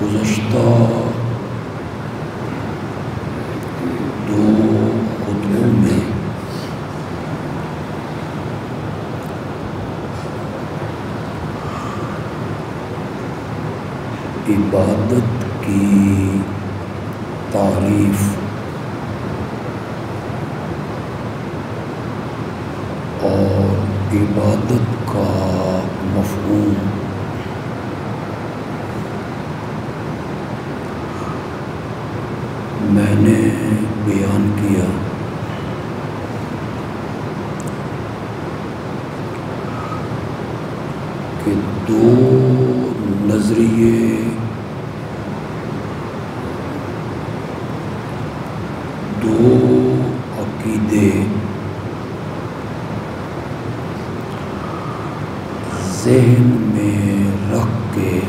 گزشتہ دو خطبوں میں عبادت کی تعریف اور عبادت کا مفہوم میں نے بیان کیا کہ دو نظریے دو عقیدے ذہن میں رکھ کے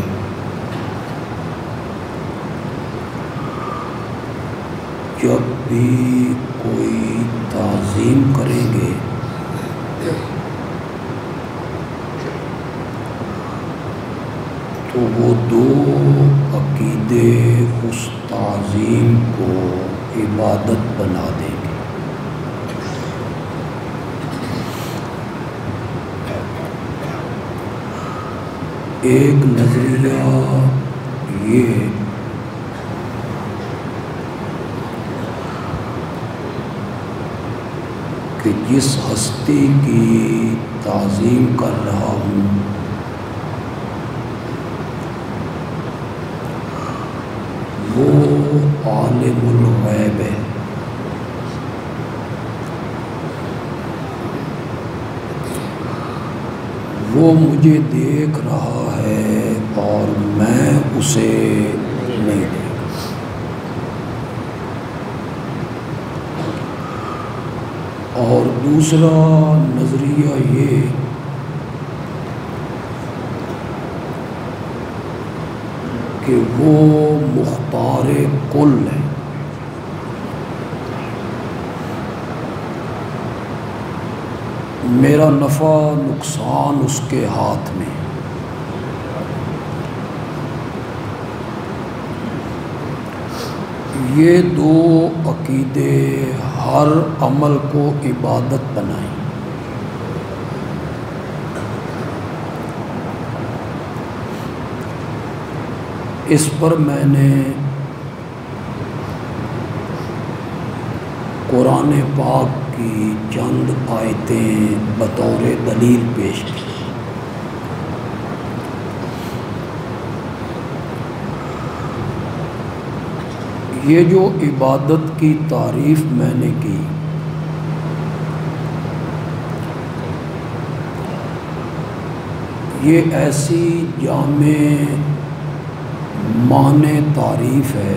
جب بھی کوئی تعظیم کریں گے تو وہ دو عقیدے اس تعظیم کو عبادت بنا دیں گے۔ ایک نظریہ یہ کہ جس ہستی کی تعظیم کر رہا ہوں وہ عالم الغیب ہے، وہ مجھے دیکھ رہا ہے اور میں اسے نہیں دیکھ رہا۔ اور دوسرا نظریہ یہ کہ وہ مختار کل ہے، میرا نفع نقصان اس کے ہاتھ میں۔ یہ دو عقیدے ہر عمل کو عبادت بنائیں۔ اس پر میں نے قرآن پاک کی چند آیتیں بطور دلیل پیش کی۔ یہ جو عبادت کی تعریف میں نے کی یہ ایسی جامع معنی تعریف ہے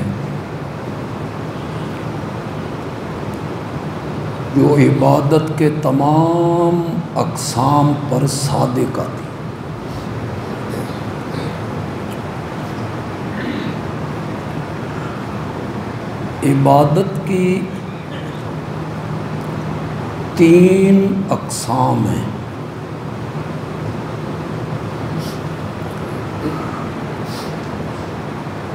جو عبادت کے تمام اقسام پر صادق آتی۔ عبادت کی تین اقسام ہیں۔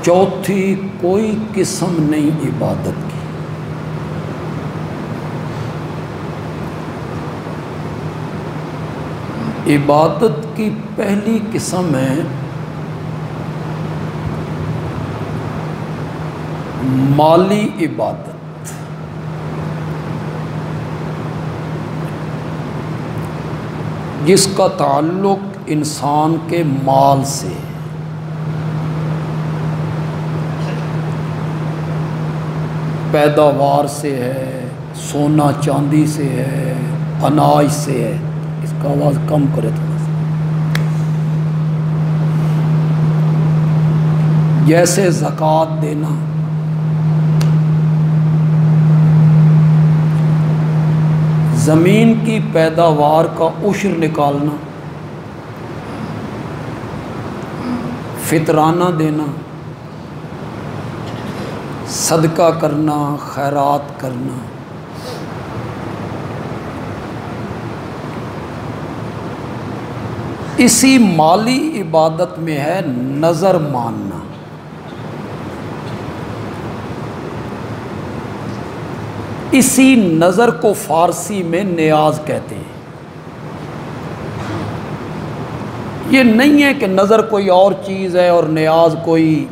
چوتھی کوئی قسم نہیں عبادت کی۔ عبادت کی پہلی قسم ہے مالی عبادت، جس کا تعلق انسان کے مال سے، پیداوار سے ہے، سونا چاندی سے ہے، اناج سے ہے۔ اس کا آواز کم کرے تھوڑا سا۔ جیسے زکوٰۃ دینا، زمین کی پیداوار کا عشر نکالنا، فطرانہ دینا، صدقہ کرنا، خیرات کرنا۔ اسی مالی عبادت میں ہے نظر ماننا۔ اسی نظر کو فارسی میں نیاز کہتے ہیں۔ یہ نہیں ہے کہ نظر کوئی اور چیز ہے اور نیاز کوئی،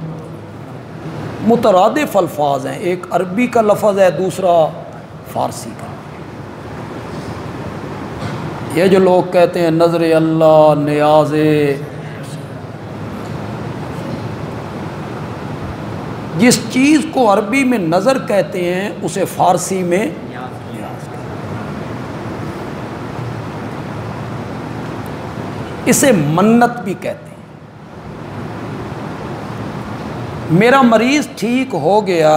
مترادف الفاظ ہیں، ایک عربی کا لفظ ہے، دوسرا فارسی کا۔ یہ جو لوگ کہتے ہیں نظر اللہ، نیاز، جس چیز کو عربی میں نظر کہتے ہیں اسے فارسی میں نیاز کہتے ہیں، اسے منت بھی کہتے ہیں۔ میرا مریض ٹھیک ہو گیا،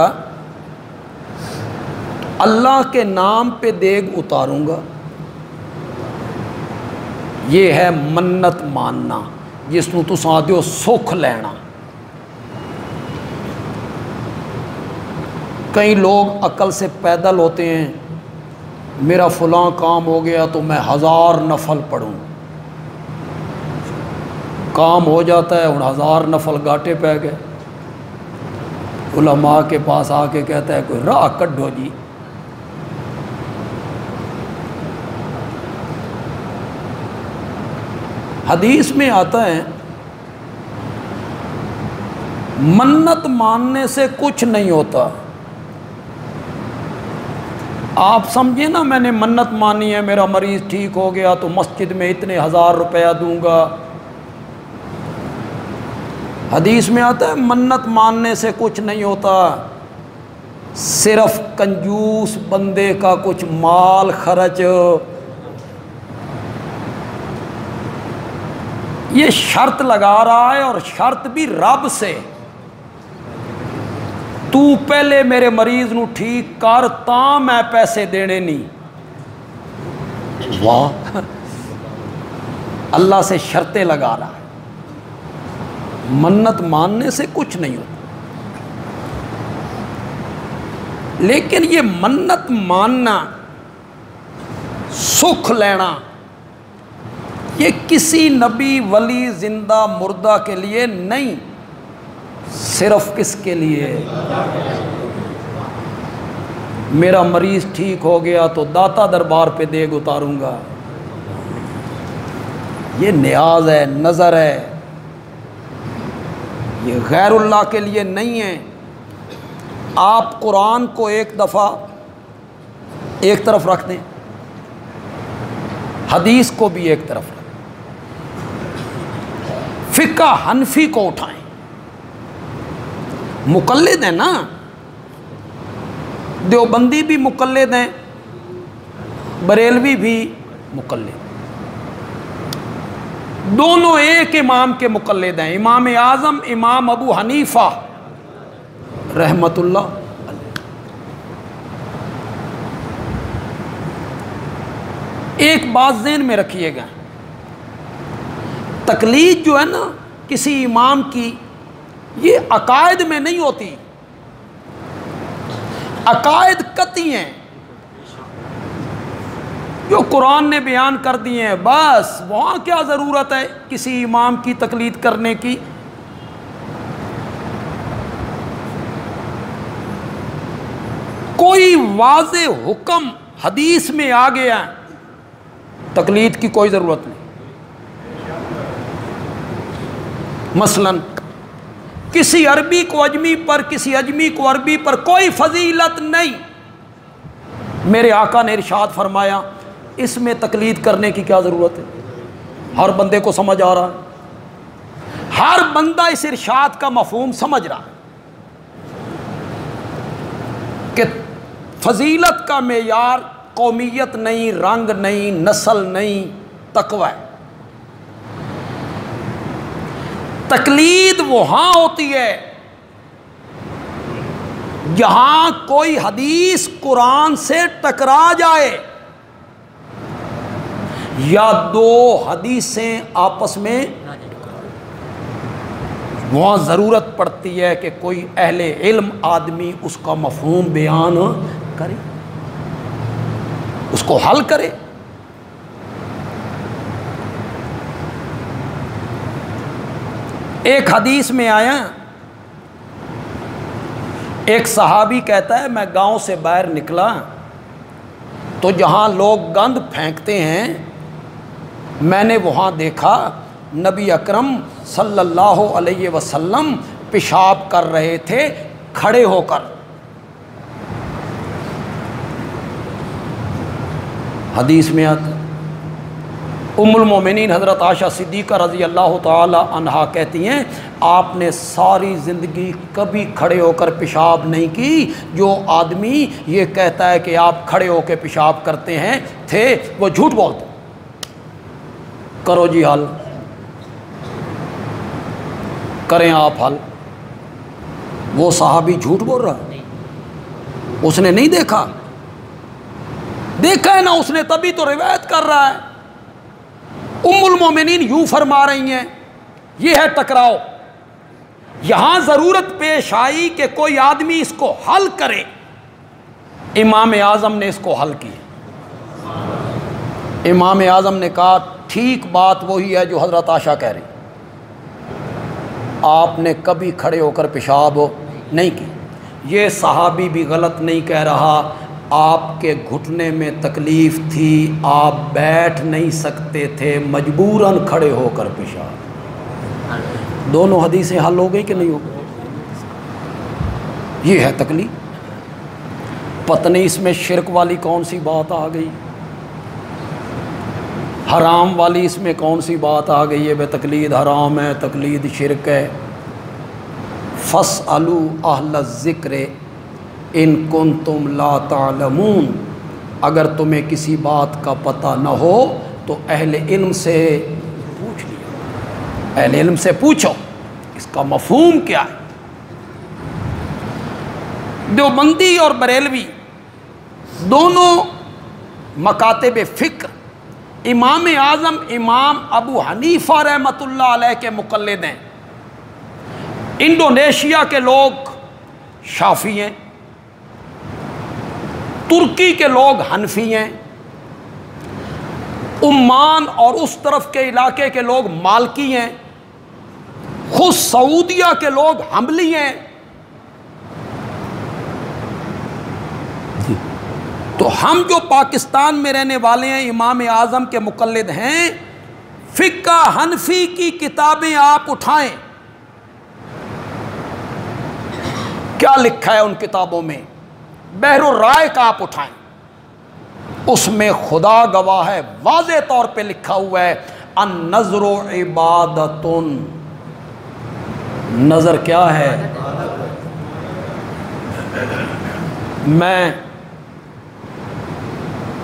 اللہ کے نام پہ دیگ اتاروں گا، یہ ہے منت ماننا، جس نوں تساں آدھے ہو سکھ لینا۔ کئی لوگ عقل سے پیدل ہوتے ہیں، میرا فلاں کام ہو گیا تو میں 1000 نفل پڑھوں، کام ہو جاتا ہے، ان 1000 نفل گاٹے پہ گئے، علماء کے پاس آ کے کہتا ہے کوئی راہ کڈھو جی۔ حدیث میں آتا ہے منت ماننے سے کچھ نہیں ہوتا۔ آپ سمجھیں نا، میں نے منت مانی ہے، میرا مریض ٹھیک ہو گیا تو مسجد میں اتنے 1000 روپیہ دوں گا۔ حدیث میں آتا ہے منت ماننے سے کچھ نہیں ہوتا، صرف کنجوس بندے کا کچھ مال خرچ۔ یہ شرط لگا رہا ہے، اور شرط بھی رب سے، تو پہلے میرے مریض نو ٹھیک کر تاں میں پیسے دینے نہیں۔ واہ، اللہ سے شرطیں لگا رہا ہے۔ منت ماننے سے کچھ نہیں ہوتا، لیکن یہ منت ماننا، سکھ لینا، یہ کسی نبی ولی زندہ مردہ کے لیے نہیں، صرف کس کے لیے؟ میرا مریض ٹھیک ہو گیا تو داتا دربار پہ دیگ اتاروں گا، یہ نیاز ہے، نظر ہے، یہ غیر اللہ کے لیے نہیں ہے۔ آپ قرآن کو ایک دفعہ ایک طرف رکھ دیں، حدیث کو بھی ایک طرف رکھ دیں، فقہ حنفی کو اٹھائیں، مقلد ہیں نا، دیوبندی بھی مقلد ہیں، بریلوی بھی مقلد، دونوں ایک امام کے مقلد ہیں، امام اعظم امام ابو حنیفہ رحمت اللہ علیہ۔ ایک بات ذہن میں رکھیے گا، تقلید جو ہے نا کسی امام کی، یہ عقائد میں نہیں ہوتی، عقائد قطعی ہیں جو قرآن نے بیان کر دیے ہیں، بس وہاں کیا ضرورت ہے کسی امام کی تقلید کرنے کی؟ کوئی واضح حکم حدیث میں آ گیا، تقلید کی کوئی ضرورت نہیں۔ مثلاً کسی عربی کو اجمی پر، کسی اجمی کو عربی پر کوئی فضیلت نہیں، میرے آقا نے ارشاد فرمایا، اس میں تقلید کرنے کی کیا ضرورت ہے؟ ہر بندے کو سمجھ آ رہا ہے، ہر بندہ اس ارشاد کا مفہوم سمجھ رہا ہے کہ فضیلت کا معیار قومیت نہیں، رنگ نہیں، نسل نہیں، تقوی ہے۔ تقلید وہاں ہوتی ہے جہاں کوئی حدیث قرآن سے ٹکرا جائے، یا دو حدیثیں آپس میں، وہاں ضرورت پڑتی ہے کہ کوئی اہل علم آدمی اس کا مفہوم بیان کرے، اس کو حل کرے۔ ایک حدیث میں آیا، ایک صحابی کہتا ہے میں گاؤں سے باہر نکلا، تو جہاں لوگ گند پھینکتے ہیں میں نے وہاں دیکھا نبی اکرم صلی اللہ علیہ وسلم پیشاب کر رہے تھے کھڑے ہو کر. حدیث میں آتا ام المومنین حضرت عائشہ صدیقہ رضی اللہ تعالی عنہا کہتی ہیں آپ نے ساری زندگی کبھی کھڑے ہو کر پیشاب نہیں کی. جو آدمی یہ کہتا ہے کہ آپ کھڑے ہو کے پیشاب کرتے ہیں تھے وہ جھوٹ بولتے. کرو جی حل, کریں آپ حل. وہ صحابی جھوٹ بول رہا ہے, اس نے نہیں دیکھا, دیکھا ہے نا اس نے تبھی تو روایت کر رہا ہے. ام المومنین یوں فرما رہی ہیں. یہ ہے ٹکراؤ. یہاں ضرورت پیش آئی کہ کوئی آدمی اس کو حل کرے, امام اعظم نے اس کو حل کی. امام اعظم نے کہا ٹھیک بات وہی ہے جو حضرت عائشہ کہہ رہی, آپ نے کبھی کھڑے ہو کر پیشاب نہیں کی. یہ صحابی بھی غلط نہیں کہہ رہا, آپ کے گھٹنے میں تکلیف تھی, آپ بیٹھ نہیں سکتے تھے, مجبوراً کھڑے ہو کر پیشاب. دونوں حدیثیں حل ہو گئی کہ نہیں ہو گئی؟ یہ ہے تکلیف. پتہ نہیں اس میں شرک والی کون سی بات آ گئی, حرام والی اس میں کون سی بات آ گئی ہے. بے تقلید حرام ہے, تقلید شرک ہے. فَاسْأَلُوا أَهْلَ الذِّكْرِ إِن كُنتُمْ لَا تَعْلَمُونَ. اگر تمہیں کسی بات کا پتہ نہ ہو تو اہل علم سے پوچھ لیا, اہل علم سے پوچھو اس کا مفہوم کیا ہے. دیوبندی اور بریلوی دونوں مکاتب فکر امام اعظم امام ابو حنیفہ رحمۃ اللہ علیہ کے مقلد ہیں. انڈونیشیا کے لوگ شافعی ہیں, ترکی کے لوگ حنفی ہیں, عمان اور اس طرف کے علاقے کے لوگ مالکی ہیں, خود سعودیہ کے لوگ حنبلی ہیں. تو ہم جو پاکستان میں رہنے والے ہیں امام اعظم کے مقلد ہیں, فقہ حنفی کی کتابیں آپ اٹھائیں, کیا لکھا ہے ان کتابوں میں, بحر الرائے کا آپ اٹھائیں, اس میں خدا گواہ ہے واضح طور پہ لکھا ہوا ہے النظر عبادت. نظر کیا ہے؟ میں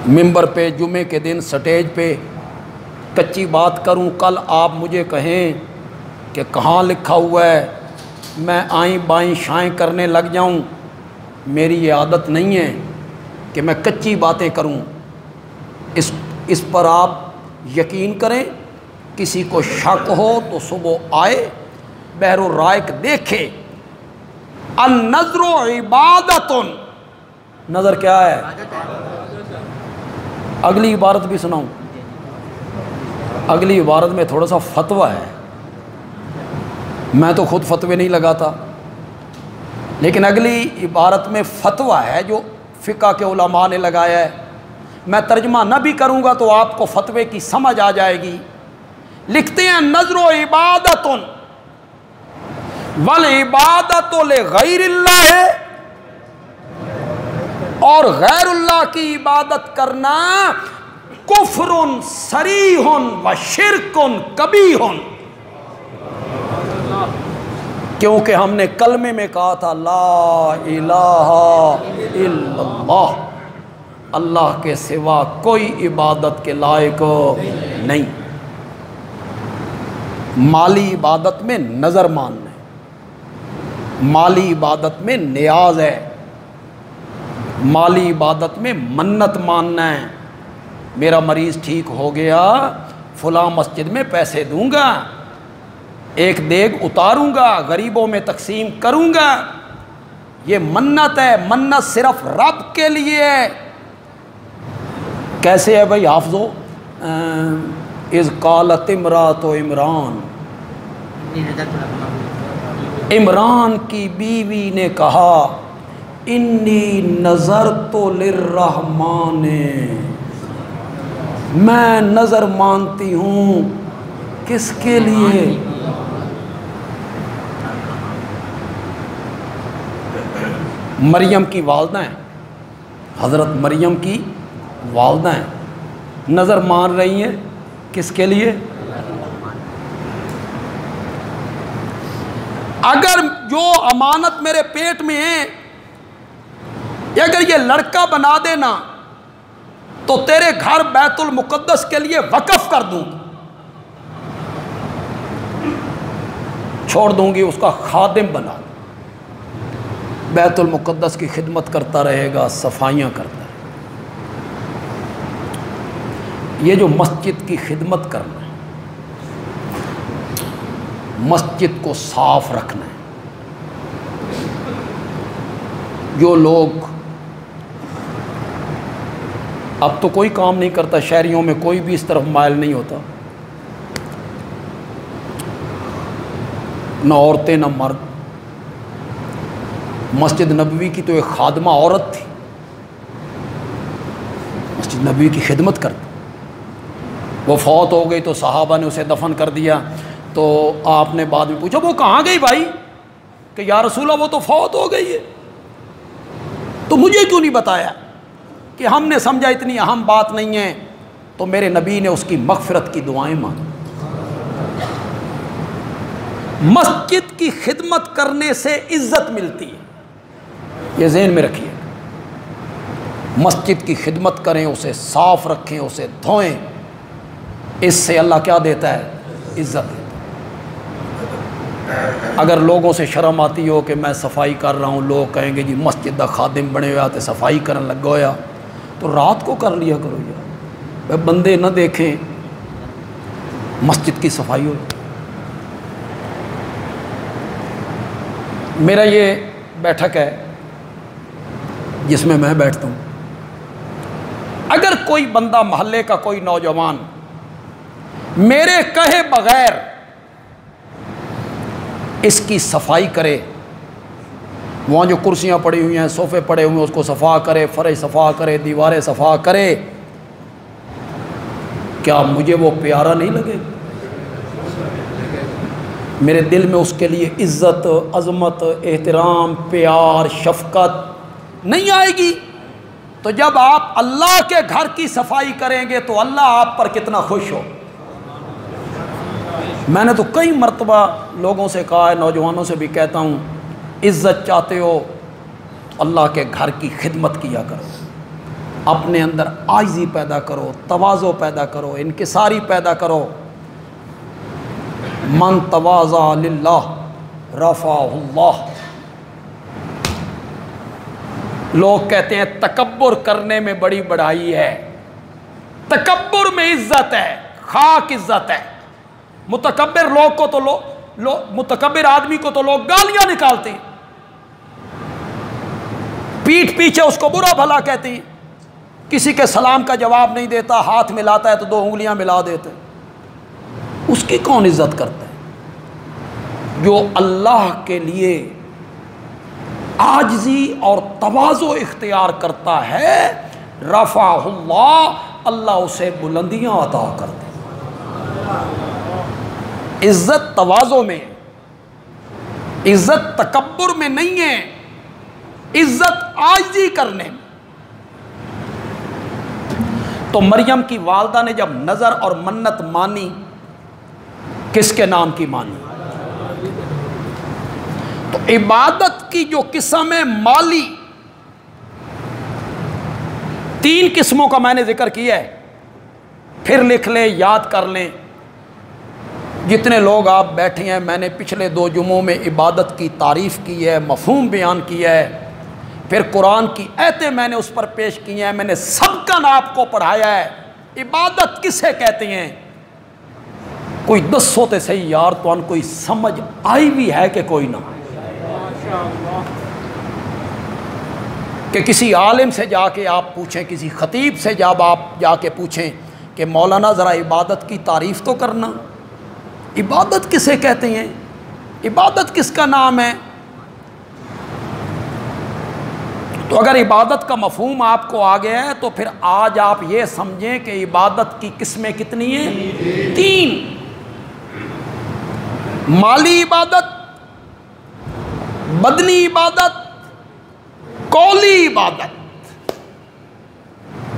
ممبر پہ جمعے کے دن سٹیج پہ کچی بات کروں, کل آپ مجھے کہیں کہ کہاں لکھا ہوا ہے, میں آئیں بائیں شائیں کرنے لگ جاؤں. میری یہ عادت نہیں ہے کہ میں کچی باتیں کروں. اس پر آپ یقین کریں, کسی کو شک ہو تو صبح آئے بحر الرائق دیکھے. النظر عبادت, نظر کیا ہے؟ اگلی عبارت بھی سناؤں. اگلی عبارت میں تھوڑا سا فتویٰ ہے, میں تو خود فتوے نہیں لگاتا, لیکن اگلی عبارت میں فتویٰ ہے جو فقہ کے علماء نے لگایا ہے. میں ترجمہ نہ بھی کروں گا تو آپ کو فتوے کی سمجھ آ جائے گی. لکھتے ہیں نظر و عبادت والعبادت لغیر اللہ ہے, اور غیر اللہ کی عبادت کرنا کفر صریح و شرک قبیح. کیونکہ ہم نے کلمے میں کہا تھا لا الہ الا اللہ, اللہ کے سوا کوئی عبادت کے لائق نہیں. مالی عبادت میں نظر ماننا ہے, مالی عبادت میں نیاز ہے, مالی عبادت میں منت ماننا ہے. میرا مریض ٹھیک ہو گیا, فلاں مسجد میں پیسے دوں گا, ایک دیگ اتاروں گا, غریبوں میں تقسیم کروں گا, یہ منت ہے. منت صرف رب کے لیے ہے. کیسے ہے بھائی حافظو؟ اذ قالت امرأۃ عمران, عمران کی بیوی نے کہا انی نظرت للرحمن، میں نظر مانتی ہوں کس کے لیے؟ مریم کی والدہ ہیں، حضرت مریم کی والدہ ہیں، نظر مان رہی ہیں کس کے لیے؟ اگر جو امانت میرے پیٹ میں ہے اگر یہ لڑکا بنا دینا تو تیرے گھر بیت المقدس کے لیے وقف کر دوں گی، چھوڑ دوں گی، اس کا خادم بنا دوں، بیت المقدس کی خدمت کرتا رہے گا، صفائیاں کرتا ہے۔ یہ جو مسجد کی خدمت کرنا ہے، مسجد کو صاف رکھنا ہے، جو لوگ اب تو کوئی کام نہیں کرتا، شہریوں میں کوئی بھی اس طرف مائل نہیں ہوتا، نہ عورتیں نہ مرد۔ مسجد نبوی کی تو ایک خادمہ عورت تھی، مسجد نبوی کی خدمت کرتی، وہ فوت ہو گئی تو صحابہ نے اسے دفن کر دیا، تو آپ نے بعد میں پوچھا وہ کہاں گئی بھائی؟ کہ یا رسول اللہ وہ تو فوت ہو گئی ہے، تو مجھے کیوں نہیں بتایا؟ کہ ہم نے سمجھا اتنی اہم بات نہیں ہے، تو میرے نبی نے اس کی مغفرت کی دعائیں مانگی۔ مسجد کی خدمت کرنے سے عزت ملتی ہے، یہ ذہن میں رکھیے، مسجد کی خدمت کریں، اسے صاف رکھیں، اسے دھوئیں، اس سے اللہ کیا دیتا ہے؟ عزت دیتا ہے۔ اگر لوگوں سے شرم آتی ہو کہ میں صفائی کر رہا ہوں، لوگ کہیں گے جی مسجد دا خادم بنے ہویا تے صفائی کرن لگا ہویا، تو رات کو کر لیا کرو یار، بندے نہ دیکھیں، مسجد کی صفائی ہو۔ میرا یہ بیٹھک ہے جس میں میں بیٹھتا ہوں، اگر کوئی بندہ محلے کا کوئی نوجوان میرے کہے بغیر اس کی صفائی کرے، وہاں جو کرسیاں پڑی ہوئی ہیں، صوفے پڑے ہوئے ہیں، اس کو صفا کرے، فرش صفا کرے، دیواریں صفا کرے، کیا مجھے وہ پیارا نہیں لگے؟ میرے دل میں اس کے لیے عزت، عظمت، احترام، پیار، شفقت نہیں آئے گی؟ تو جب آپ اللہ کے گھر کی صفائی کریں گے تو اللہ آپ پر کتنا خوش ہو۔ میں نے تو کئی مرتبہ لوگوں سے کہا ہے، نوجوانوں سے بھی کہتا ہوں، عزت چاہتے ہو تو اللہ کے گھر کی خدمت کیا کرو، اپنے اندر عاجزی پیدا کرو، تواضع پیدا کرو، انکساری پیدا کرو۔ من تواضع للہ رفعہ اللہ۔ لوگ کہتے ہیں تکبر کرنے میں بڑی بڑائی ہے، تکبر میں عزت ہے، خاک عزت ہے۔ متکبر لوگ کو تو متکبر آدمی کو تو لوگ گالیاں نکالتے ہیں، پیٹھ پیچھے اس کو برا بھلا کہتے ہیں، کسی کے سلام کا جواب نہیں دیتا، ہاتھ ملاتا ہے تو 2 انگلیاں ملا دیتے، اس کی کون عزت کرتا ہے؟ جو اللہ کے لیے عاجزی اور تواضع اختیار کرتا ہے، رفعہ اللہ، اللہ اسے بلندیاں عطا کرتے ہیں۔ عزت تواضع میں، عزت تکبر میں نہیں ہے، عزت عاجزی کرنے میں۔ تو مریم کی والدہ نے جب نظر اور منت مانی، کس کے نام کی مانی؟ تو عبادت کی جو قسم ہے مالی، 3 قسموں کا میں نے ذکر کیا ہے، پھر لکھ لیں، یاد کر لیں۔ جتنے لوگ آپ بیٹھے ہیں، میں نے پچھلے 2 جمعوں میں عبادت کی تعریف کی ہے، مفہوم بیان کیا ہے، پھر قرآن کی آیتیں میں نے اس پر پیش کی ہیں، میں نے سبقاً آپ کو پڑھایا ہے عبادت کسے کہتے ہیں۔ کوئی دسو تے صحیح یار، تو ان کوئی سمجھ آئی بھی ہے کہ کوئی نہ؟ کہ کسی عالم سے جا کے آپ پوچھیں، کسی خطیب سے جب آپ جا کے پوچھیں کہ مولانا ذرا عبادت کی تعریف تو کرنا، عبادت کسے کہتے ہیں، عبادت کس کا نام ہے؟ تو اگر عبادت کا مفہوم آپ کو آ گیا ہے تو پھر آج آپ یہ سمجھیں کہ عبادت کی قسمیں کتنی ہیں؟ 3۔ مالی عبادت، بدنی عبادت، قولی عبادت۔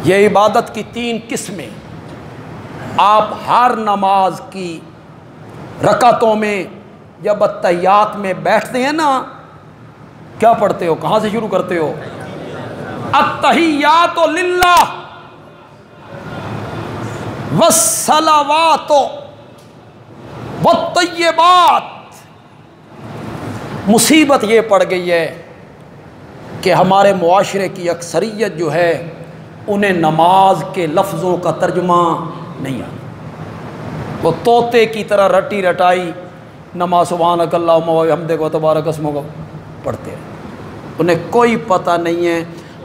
یہ عبادت کی 3 قسمیں۔ آپ ہر نماز کی رکعتوں میں جب اتحیات میں بیٹھتے ہیں نا، کیا پڑھتے ہو؟ کہاں سے شروع کرتے ہو؟ التحیات للہ والصلوات والطیبات۔ مصیبت یہ پڑ گئی ہے کہ ہمارے معاشرے کی اکثریت جو ہے انہیں نماز کے لفظوں کا ترجمہ نہیں آتا۔ وہ طوطے کی طرح رٹی رٹائی نماز سبحانک اللہم و بحمدک و تبارک اسمک پڑھتے ہیں، انہیں کوئی پتہ نہیں ہے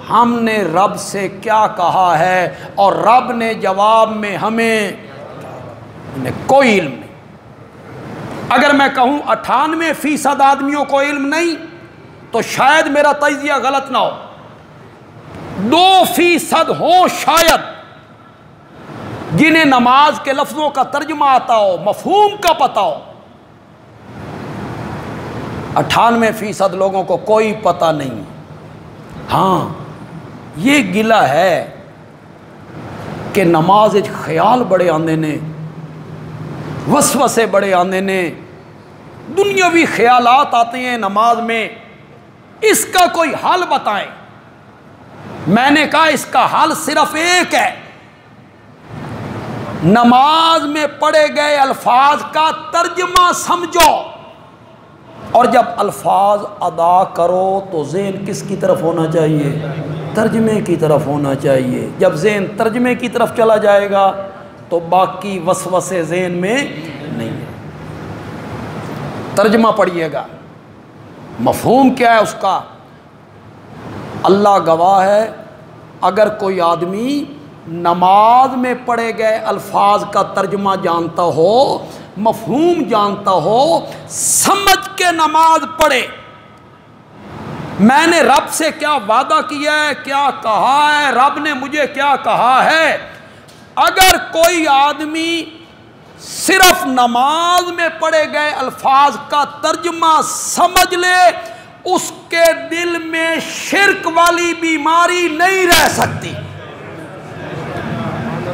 ہم نے رب سے کیا کہا ہے اور رب نے جواب میں ہمیں، انہیں کوئی علم نہیں۔ اگر میں کہوں 98% آدمیوں کو علم نہیں تو شاید میرا تجزیہ غلط نہ ہو، 2% ہوں شاید جنہیں نماز کے لفظوں کا ترجمہ آتا ہو، مفہوم کا پتہ ہو۔ 98% لوگوں کو کوئی پتہ نہیں۔ ہاں یہ گلہ ہے کہ نماز خیال بڑے آندے نے، وسوسے بڑے آندے نے، دنیاوی خیالات آتے ہیں نماز میں، اس کا کوئی حل بتائیں۔ میں نے کہا اس کا حل صرف ایک ہے، نماز میں پڑھے گئے الفاظ کا ترجمہ سمجھو، اور جب الفاظ ادا کرو تو ذہن کس کی طرف ہونا چاہیے؟ ترجمے کی طرف ہونا چاہیے۔ جب ذہن ترجمے کی طرف چلا جائے گا تو باقی وسوسے ذہن میں نہیں ہے۔ ترجمہ پڑھیے گا، مفہوم کیا ہے اس کا؟ اللہ گواہ ہے اگر کوئی آدمی نماز میں پڑھے گئے الفاظ کا ترجمہ جانتا ہو، مفہوم جانتا ہو، سمجھ کے نماز پڑھے، میں نے رب سے کیا وعدہ کیا ہے، کیا کہا ہے، رب نے مجھے کیا کہا ہے، اگر کوئی آدمی صرف نماز میں پڑھے گئے الفاظ کا ترجمہ سمجھ لے، اس کے دل میں شرک والی بیماری نہیں رہ سکتی۔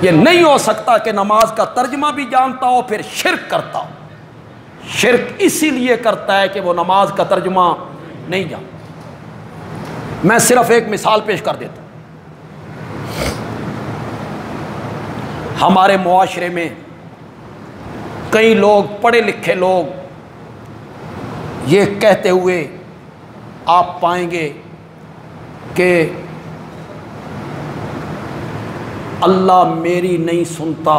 یہ نہیں ہو سکتا کہ نماز کا ترجمہ بھی جانتا ہو پھر شرک کرتا ہو۔ شرک اسی لیے کرتا ہے کہ وہ نماز کا ترجمہ نہیں جانتا۔ میں صرف ایک مثال پیش کر دیتا ہوں۔ ہمارے معاشرے میں کئی لوگ، پڑھے لکھے لوگ، یہ کہتے ہوئے آپ پائیں گے کہ اللہ میری نہیں سنتا،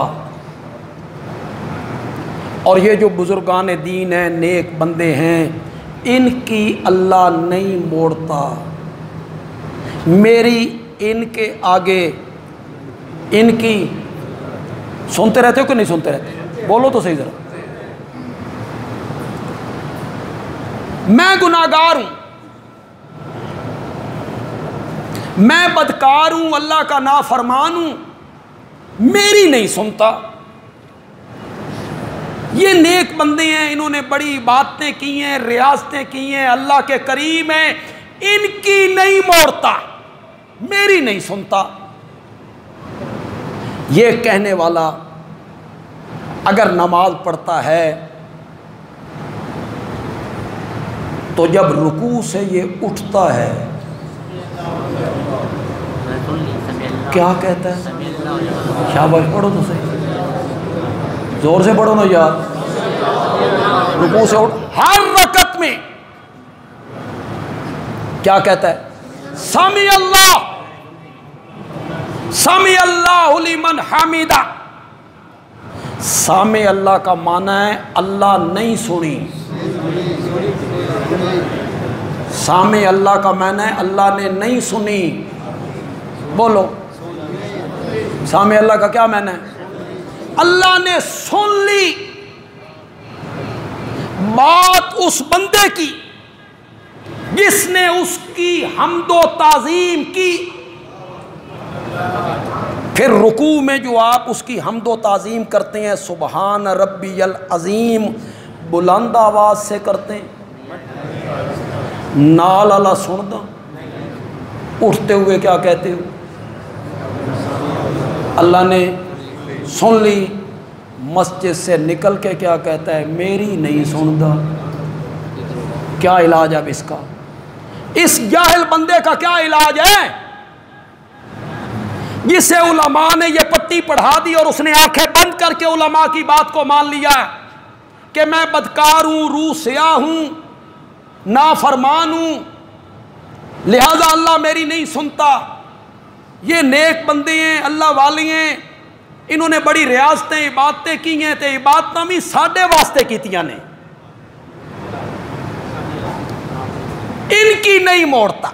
اور یہ جو بزرگان دین ہیں، نیک بندے ہیں، ان کی اللہ نہیں موڑتا، میری ان کے آگے ان کی۔ سنتے رہتے ہو کہ نہیں سنتے رہتے؟ بولو تو صحیح ذرا۔ میں گناہگار ہوں، میں بدکار ہوں، اللہ کا نافرمان ہوں، میری نہیں سنتا۔ یہ نیک بندے ہیں، انہوں نے بڑی باتیں کی ہیں، ریاستیں کی ہیں، اللہ کے کریم ہیں، ان کی نہیں موڑتا، میری نہیں سنتا۔ یہ کہنے والا اگر نماز پڑھتا ہے تو جب رکوع سے یہ اٹھتا ہے کیا کہتا ہے؟ شاباش، پڑھو تو صحیح، زور سے پڑھو نا یار۔ رکوع سے اٹھ، ہر رکعت میں کیا کہتا ہے؟ سمی اللہ، سمی اللہ لمن حمیدہ۔ سامع اللہ کا معنی ہے اللہ نہیں سنی۔ سامع اللہ کا معنی ہے اللہ نے نہیں سنی۔ بولو، سامع اللہ کا کیا معنی ہے؟ اللہ نے سن لی بات اس بندے کی جس نے اس کی حمد و تعظیم کی، پھر رکوع میں جو آپ اس کی حمد و تعظیم کرتے ہیں سبحان ربی العظیم بلند آواز سے کرتے ہیں، نال اللہ سن دا، اٹھتے ہوئے کیا کہتے ہو؟ اللہ نے سن لی، مسجد سے نکل کے کیا کہتا ہے؟ میری نہیں سندا۔ کیا علاج اب اس کا؟ اس جاہل بندے کا کیا علاج ہے جسے علماء نے یہ پٹی پڑھا دی اور اس نے آنکھیں بند کر کے علماء کی بات کو مان لیا کہ میں بدکار ہوں، روح سیاہ ہوں، نافرمان ہوں، لہذا اللہ میری نہیں سنتا۔ یہ نیک بندے ہیں، اللہ والے ہیں، انہوں نے بڑی ریاضتیں عبادتیں کی ہیں، تے عبادتیں بھی ساڈے واسطے کیتیاں نے، ان کی نہیں موڑتا۔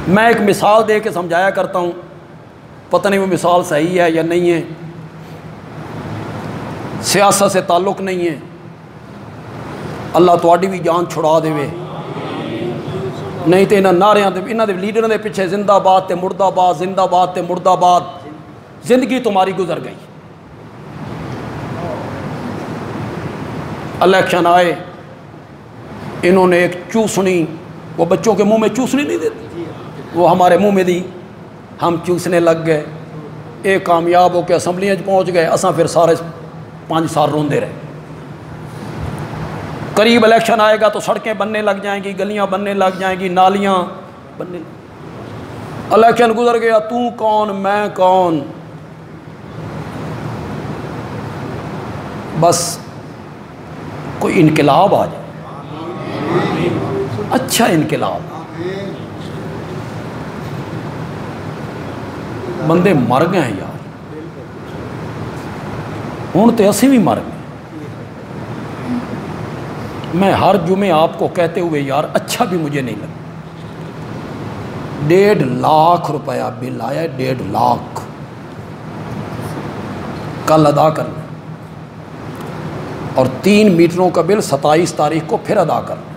میں ایک مثال دے کے سمجھایا کرتا ہوں، پتہ نہیں وہ مثال صحیح ہے یا نہیں ہے، سیاست سے تعلق نہیں ہے، اللہ تواڈی بھی جان چھڑا دے وے، نہیں تو انہاں نعریاں دے انہاں دے لیڈراں دے پیچھے زندہ باد تے مردہ آباد، زندہ باد تے مردہ آباد، زندگی تمہاری گزر گئی۔ الیکشن آئے، انہوں نے ایک چوسنی، وہ بچوں کے منہ میں چوسنی نہیں دیتی، وہ ہمارے منہ میں دی، ہم چوسنے لگ گئے، ایک کامیاب ہو کے اسمبلیاں پہنچ گئے، اساں پھر سارے 5 سال روندے رہے۔ قریب الیکشن آئے گا تو سڑکیں بننے لگ جائیں گی، گلیاں بننے لگ جائیں گی، نالیاں بننے، الیکشن گزر گیا، تو کون میں کون، بس کوئی انقلاب آ جائے، اچھا انقلاب، بندے مر گئے ہیں یار، ہوں تو اسی بھی مر گئے۔ میں ہر جمعے آپ کو کہتے ہوئے یار اچھا بھی مجھے نہیں لگا، 1.5 لاکھ روپیہ بل آیا ہے، 1.5 لاکھ کل ادا کرنا، اور 3 میٹروں کا بل 27 تاریخ کو پھر ادا کرنا۔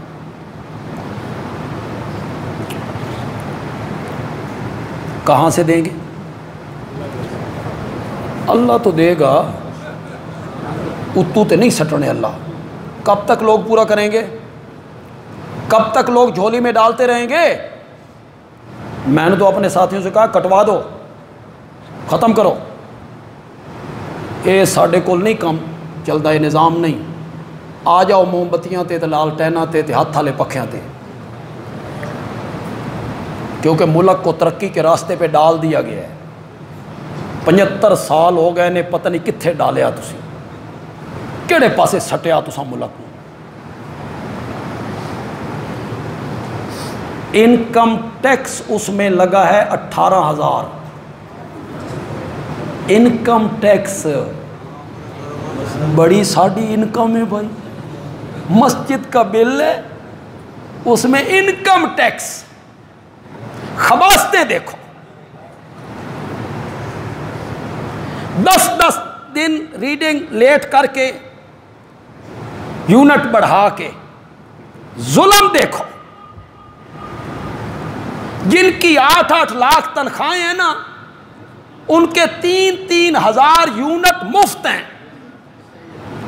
کہاں سے دیں گے؟ اللہ تو دے گا، اتو تے نہیں سٹنے اللہ۔ کب تک لوگ پورا کریں گے؟ کب تک لوگ جھولی میں ڈالتے رہیں گے؟ میں نے تو اپنے ساتھیوں سے کہا کٹوا دو، ختم کرو، یہ ساڈے کول نہیں کم چلتا، یہ نظام نہیں، آ جاؤ موم بتیاں تے لالٹیناں تے ہاتھ والے پکھیاں تے، کیونکہ ملک کو ترقی کے راستے پہ ڈال دیا گیا ہے۔ 75 سال ہو گئے نے، پتہ نہیں کتھے ڈالیا تسی، کیڑے پاسے سٹیا تساں ملک کو۔ انکم ٹیکس اس میں لگا ہے 18,000، انکم ٹیکس بڑی ساڑی انکم ہے بھائی، مسجد کا بل ہے اس میں انکم ٹیکس، خباستیں دیکھو، 10 دن ریڈنگ لیٹ کر کے، یونٹ بڑھا کے، ظلم دیکھو۔ جن کی 8 لاکھ تنخواہیں ہیں نا، ان کے 3 ہزار یونٹ مفت ہیں،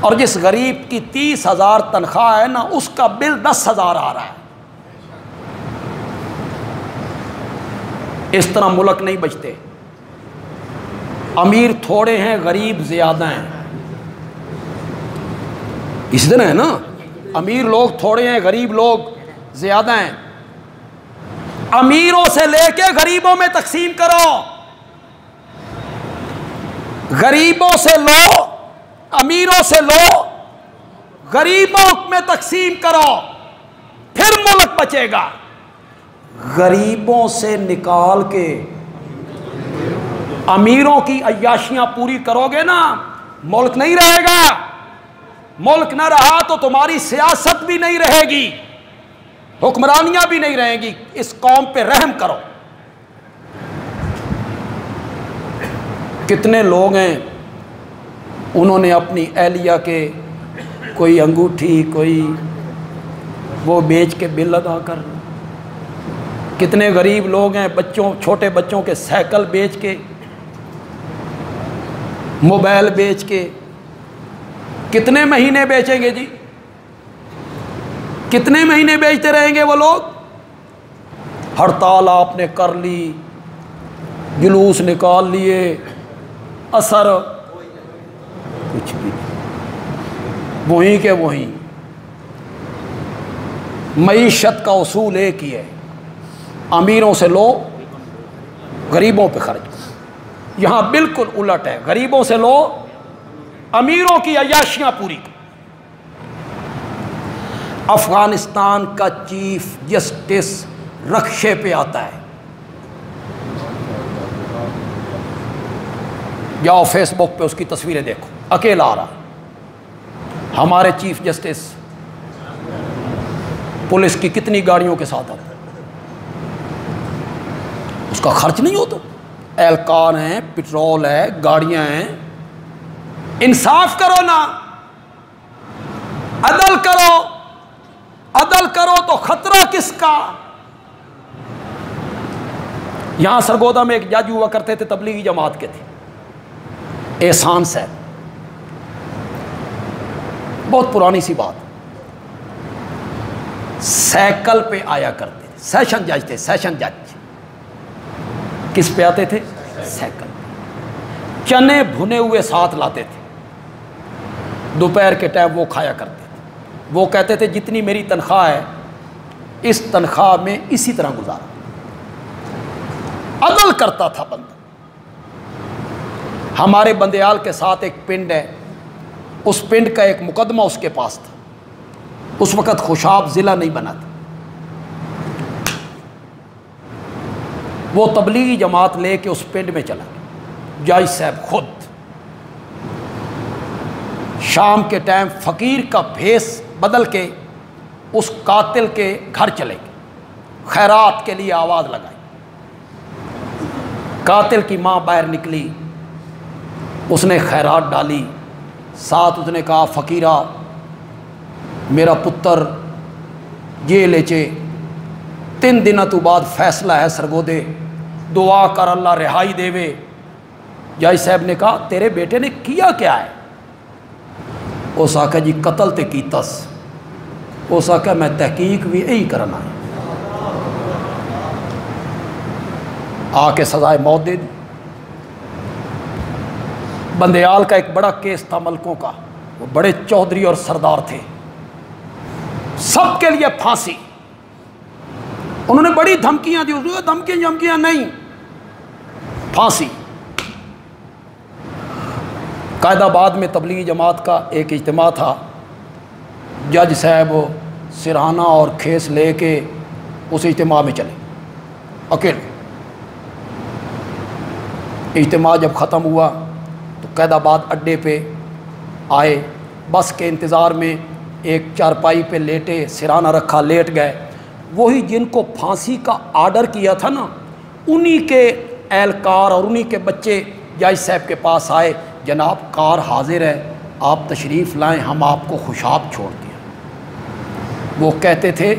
اور جس غریب کی 30,000 تنخواہ ہے نا، اس کا بل 10,000 آ رہا ہے۔ اس طرح ملک نہیں بچتے، امیر تھوڑے ہیں، غریب زیادہ ہیں، اس طرح ہے نا، امیر لوگ تھوڑے ہیں، غریب لوگ زیادہ ہیں۔ امیروں سے لے کے غریبوں میں تقسیم کرو، غریبوں سے لو، امیروں سے لو، غریبوں میں تقسیم کرو، پھر ملک بچے گا۔ غریبوں سے نکال کے امیروں کی عیاشیاں پوری کرو گے نا، ملک نہیں رہے گا۔ ملک نہ رہا تو تمہاری سیاست بھی نہیں رہے گی، حکمرانیاں بھی نہیں رہیں گی۔ اس قوم پہ رحم کرو۔ کتنے لوگ ہیں انہوں نے اپنی اہلیہ کے کوئی انگوٹھی، کوئی وہ بیچ کے بل ادا کر. کتنے غریب لوگ ہیں بچوں، چھوٹے بچوں کے سائیکل بیچ کے، موبائل بیچ کے. کتنے مہینے بیچیں گے جی؟ کتنے مہینے بیچتے رہیں گے وہ لوگ؟ ہڑتال آپ نے کر لی، جلوس نکال لیے، اثر کچھ بھی وہیں کے وہیں. معیشت کا اصول ایک ہی ہے، امیروں سے لو، غریبوں پہ خرچ. یہاں بالکل الٹ ہے، غریبوں سے لو، امیروں کی عیاشیاں پوری. افغانستان کا چیف جسٹس رکشے پہ آتا ہے. جاؤ فیس بک پہ اس کی تصویریں دیکھو، اکیلا آ رہا. ہمارے چیف جسٹس پولیس کی کتنی گاڑیوں کے ساتھ آتا ہے، اس کا خرچ نہیں ہوتا. اہلکار ہیں، پٹرول ہے، گاڑیاں ہیں. انصاف کرو نا، عدل کرو. عدل کرو تو خطرہ کس کا؟ یہاں سرگودا میں ایک جج ہوا کرتے تھے، تبلیغی جماعت کے تھے، احسان صاحب. بہت پرانی سی بات. سائیکل پہ آیا کرتے تھے، سیشن جج تھے، سیشن جج. کس پہ آتے تھے؟ سائیکل. چنے بھنے ہوئے ساتھ لاتے تھے، دوپہر کے ٹائم وہ کھایا کرتے تھے. وہ کہتے تھے جتنی میری تنخواہ ہے اس تنخواہ میں اسی طرح گزارا. عدل کرتا تھا بندہ. ہمارے بندیال کے ساتھ ایک پنڈ ہے، اس پنڈ کا ایک مقدمہ اس کے پاس تھا. اس وقت خوشاب ضلع نہیں بنا تھا. وہ تبلیغی جماعت لے کے اس پنڈ میں چلا. جج صاحب خود شام کے ٹائم فقیر کا بھیس بدل کے اس قاتل کے گھر چلے گئے، خیرات کے لیے آواز لگائی. قاتل کی ماں باہر نکلی، اس نے خیرات ڈالی. ساتھ اس نے کہا فقیرہ میرا پتر جیل چے 3 دن تو بعد فیصلہ ہے سرگودے، دعا کر اللہ رہائی دے وے. جج صاحب نے کہا تیرے بیٹے نے کیا کیا ہے؟ اس آکھا جی قتل تے کیتس. اس آکھا میں تحقیق بھی یہی کرنا ہے. آ کے سزائے موت دے دی. بندیال کا ایک بڑا کیس تھا ملکوں کا، وہ بڑے چودھری اور سردار تھے، سب کے لیے پھانسی. انہوں نے بڑی دھمکیاں دی، دھمکیاں نہیں، پھانسی. قائد آباد میں تبلیغی جماعت کا ایک اجتماع تھا. جج صاحب سرہانہ اور کھیس لے کے اس اجتماع میں چلے اکیلے. اجتماع جب ختم ہوا تو قائد آباد اڈے پہ آئے، بس کے انتظار میں ایک چارپائی پہ لیٹے، سرہانہ رکھا، لیٹ گئے. وہی جن کو پھانسی کا آرڈر کیا تھا نا، انہی کے اہلکار اور انہی کے بچے جج صاحب کے پاس آئے. جناب کار حاضر ہے، آپ تشریف لائیں، ہم آپ کو خوشاب چھوڑ دیں. وہ کہتے تھے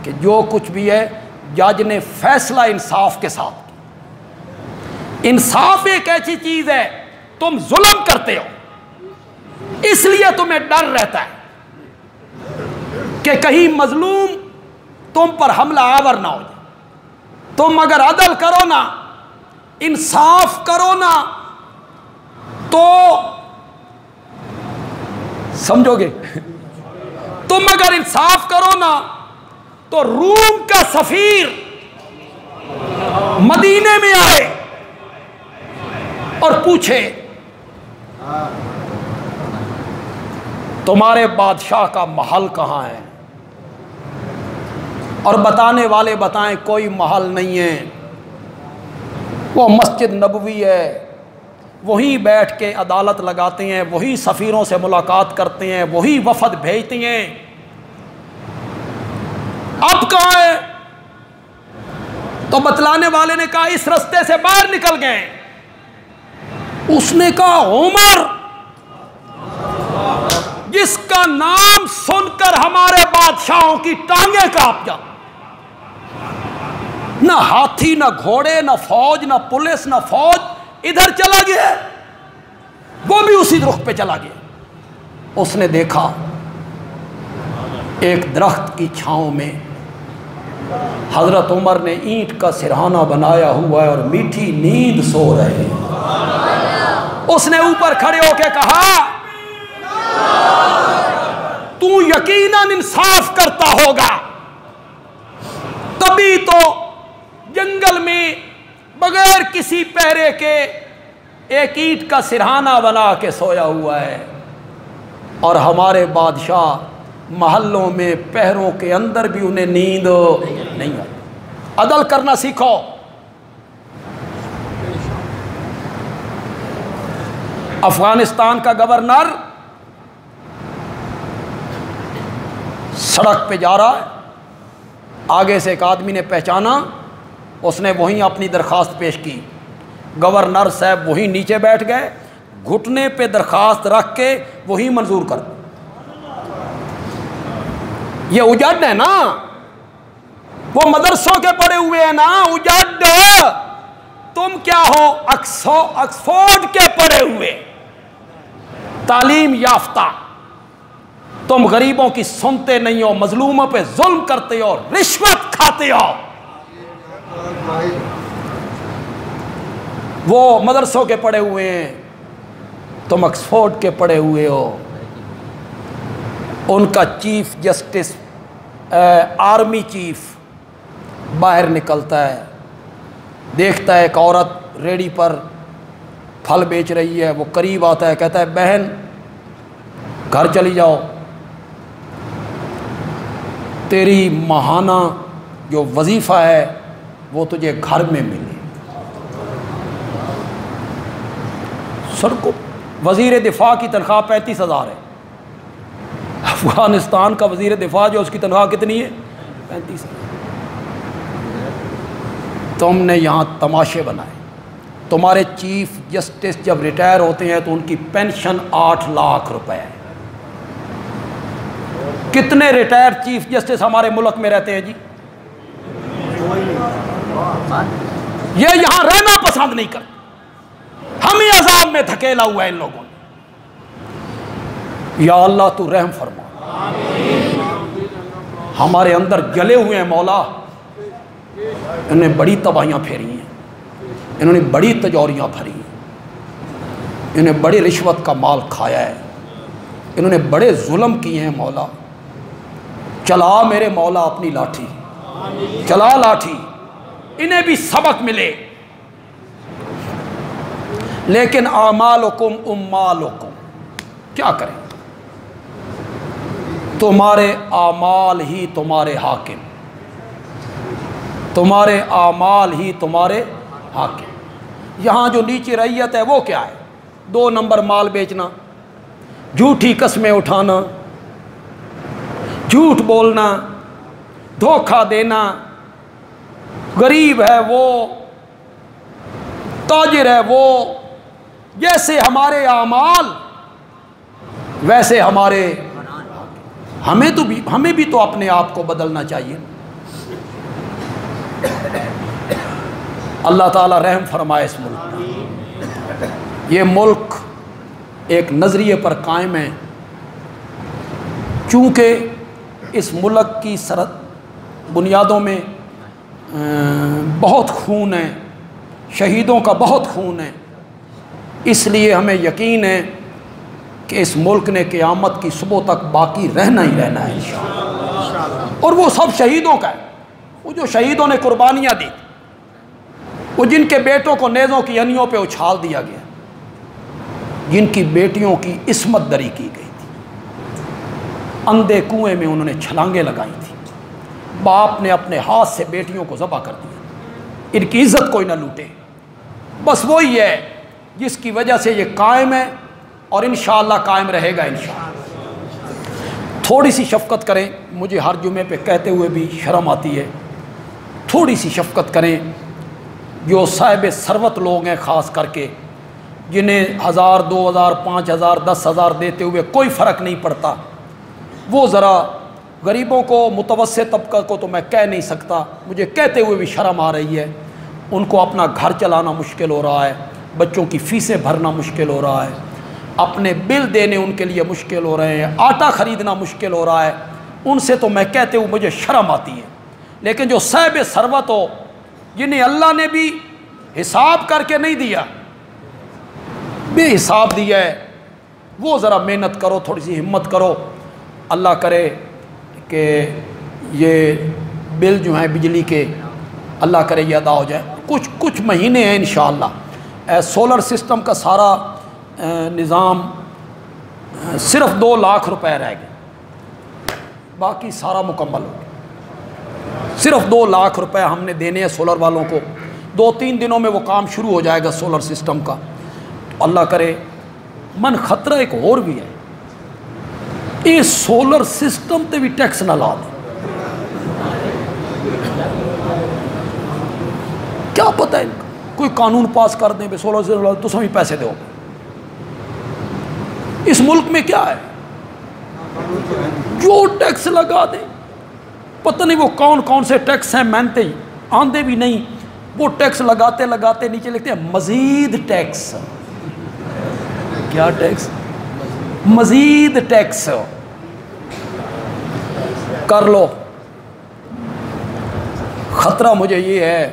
کہ جو کچھ بھی ہے جج نے فیصلہ انصاف کے ساتھ کیا. انصاف ایک ایسی چیز ہے، تم ظلم کرتے ہو اس لیے تمہیں ڈر رہتا ہے کہ کہیں مظلوم تم پر حملہ آور نہ ہو جائے. تم اگر عدل کرو نا، انصاف کرو نا، تو سمجھو گے. تم اگر انصاف کرو نا تو روم کا سفیر مدینے میں آئے اور پوچھے تمہارے بادشاہ کا محل کہاں ہے، اور بتانے والے بتائیں کوئی محل نہیں ہے، وہ مسجد نبوی ہے. وہیں بیٹھ کے عدالت لگاتے ہیں، وہی سفیروں سے ملاقات کرتے ہیں، وہی وفد بھیجتے ہیں. اب کہاں ہے؟ تو بتلانے والے نے کہا اس رستے سے باہر نکل گئے. اس نے کہا عمر جس کا نام سن کر ہمارے بادشاہوں کی ٹانگیں کانپ جا. نہ ہاتھی نہ گھوڑے نہ فوج نہ پولیس نہ فوج ادھر چلا گیا, وہ بھی اسی رخ پہ چلا گیا. اس نے دیکھا ایک درخت کی چھاؤں میں حضرت عمر نے اینٹ کا سرہانہ بنایا ہوا ہے اور میٹھی نیند سو رہے ہیں. اس نے اوپر کھڑے ہو کے کہا تو یقیناً انصاف کرتا ہوگا, کبھی تو جنگل میں بغیر کسی پہرے کے ایک اینٹ کا سرہانہ بنا کے سویا ہوا ہے, اور ہمارے بادشاہ محلوں میں پہروں کے اندر بھی انہیں نیند نہیں آئی. عدل کرنا سیکھو. افغانستان کا گورنر سڑک پہ جا رہا ہے, آگے سے ایک آدمی نے پہچانا, اس نے وہیں اپنی درخواست پیش کی. گورنر صاحب وہیں نیچے بیٹھ گئے, گھٹنے پہ درخواست رکھ کے وہیں منظور کر. یہ اجڑ ہے نا, وہ مدرسوں کے پڑھے ہوئے ہیں نا, اجڑ. تم کیا ہو, آکسفورڈ کے پڑھے ہوئے, تعلیم یافتہ. تم غریبوں کی سنتے نہیں ہو, مظلوموں پہ ظلم کرتے ہو, رشوت کھاتے ہو. وہ مدرسوں کے پڑھے ہوئے ہیں, تم آکسفورڈ کے پڑھے ہوئے ہو. ان کا چیف جسٹس, آرمی چیف باہر نکلتا ہے, دیکھتا ہے ایک عورت ریڑھی پر پھل بیچ رہی ہے, وہ قریب آتا ہے, کہتا ہے بہن گھر چلی جاؤ, تیری ماہانہ جو وظیفہ ہے وہ تجھے گھر میں ملے. سر کو وزیر دفاع کی تنخواہ 35,000 ہے. افغانستان کا وزیر دفاع جو اس کی تنخواہ کتنی ہے, 35,000. تم نے یہاں تماشے بنائے. تمہارے چیف جسٹس جب ریٹائر ہوتے ہیں تو ان کی پینشن 8 لاکھ روپے ہے. کتنے ریٹائر چیف جسٹس ہمارے ملک میں رہتے ہیں جی؟ یہ یہاں رہنا پسند نہیں کرتے, ہمیں عذاب میں دھکیلا ہوا ہے ان لوگوں نے. یا اللہ تو رحم فرما. ہمارے اندر جلے ہوئے ہیں مولا, انہوں نے بڑی تباہیاں پھیری ہیں, انہوں نے بڑی تجوریاں بھری ہیں, انہوں نے بڑی رشوت کا مال کھایا ہے, انہوں نے بڑے ظلم کیے ہیں. مولا چلا میرے مولا اپنی لاٹھی, چلا لاٹھی, انہیں بھی سبق ملے. لیکن اعمالکم امالکم, کیا کریں, تمہارے اعمال ہی تمہارے حاکم, تمہارے اعمال ہی تمہارے حاکم. یہاں جو نیچے رعیت ہے وہ کیا ہے؟ 2 نمبر مال بیچنا, جھوٹی قسمیں اٹھانا, جھوٹ بولنا, دھوکہ دینا. غریب ہے وہ, تاجر ہے وہ, جیسے ہمارے اعمال ویسے ہمارے. ہمیں بھی تو اپنے آپ کو بدلنا چاہیے. اللہ تعالیٰ رحم فرمائے اس ملک پر. یہ ملک ایک نظریے پر قائم ہے, چونکہ اس ملک کی بنیادوں میں بہت خون ہے, شہیدوں کا بہت خون ہے, اس لیے ہمیں یقین ہے کہ اس ملک نے قیامت کی صبح تک باقی رہنا ہی رہنا ہے انشاءاللہ. اور وہ سب شہیدوں کا ہے, وہ جو شہیدوں نے قربانیاں دی, وہ جن کے بیٹوں کو نیزوں کی انیوں پہ اچھال دیا گیا, جن کی بیٹیوں کی عصمت دری کی گئی تھی, اندھے کنویں میں انہوں نے چھلانگیں لگائی تھی, باپ نے اپنے ہاتھ سے بیٹیوں کو ذبح کر دیا, ان کی عزت کوئی نہ لوٹے. بس وہی ہے جس کی وجہ سے یہ قائم ہے اور انشاءاللہ قائم رہے گا انشاءاللہ. تھوڑی سی شفقت کریں, مجھے ہر جمعے پہ کہتے ہوئے بھی شرم آتی ہے, تھوڑی سی شفقت کریں. جو صاحب ثروت لوگ ہیں خاص کر کے, جنہیں 1000 2000 5000 10,000 دیتے ہوئے کوئی فرق نہیں پڑتا، وہ ذرا غریبوں کو، متوسط طبقہ کو تو میں کہہ نہیں سکتا، مجھے کہتے ہوئے بھی شرم آ رہی ہے، ان کو اپنا گھر چلانا مشکل ہو رہا ہے، بچوں کی فیسیں بھرنا مشکل ہو رہا ہے، اپنے بل دینے ان کے لیے مشکل ہو رہے ہیں، آٹا خریدنا مشکل ہو رہا ہے، ان سے تو میں کہتے ہوئے مجھے شرم آتی ہے۔ لیکن جو صاحب ثروت ہو، جنہیں اللہ نے بھی حساب کر کے نہیں دیا، بے حساب دیا ہے، وہ ذرا محنت کرو، تھوڑی سی ہمت کرو، اللہ کرے کہ یہ بل جو ہیں بجلی کے، اللہ کرے یہ ادا ہو جائے۔ کچھ مہینے ہیں انشاءاللہ، سولر سسٹم کا سارا نظام صرف 2 لاکھ روپے رہ گئے، باقی سارا مکمل ہو گیا۔ صرف 2 لاکھ روپے ہم نے دینے ہیں سولر والوں کو، 2-3 دنوں میں وہ کام شروع ہو جائے گا سولر سسٹم کا۔ اللہ کرے، من خطرہ ایک اور بھی ہے، یہ سولر سسٹم تے بھی ٹیکس نہ لا دیں، کیا پتہ ہے ان کا، کوئی قانون پاس کر دیں بے سولر سسٹم تو سبھی پیسے دو۔ اس ملک میں کیا ہے، جو ٹیکس لگا دیں، پتہ نہیں وہ کون کون سے ٹیکس ہیں، مانتے ہی آندے بھی نہیں، وہ ٹیکس لگاتے لگاتے نیچے لکھتے ہیں مزید ٹیکس۔ کیا ٹیکس؟ مزید ٹیکس کر لو۔ خطرہ مجھے یہ ہے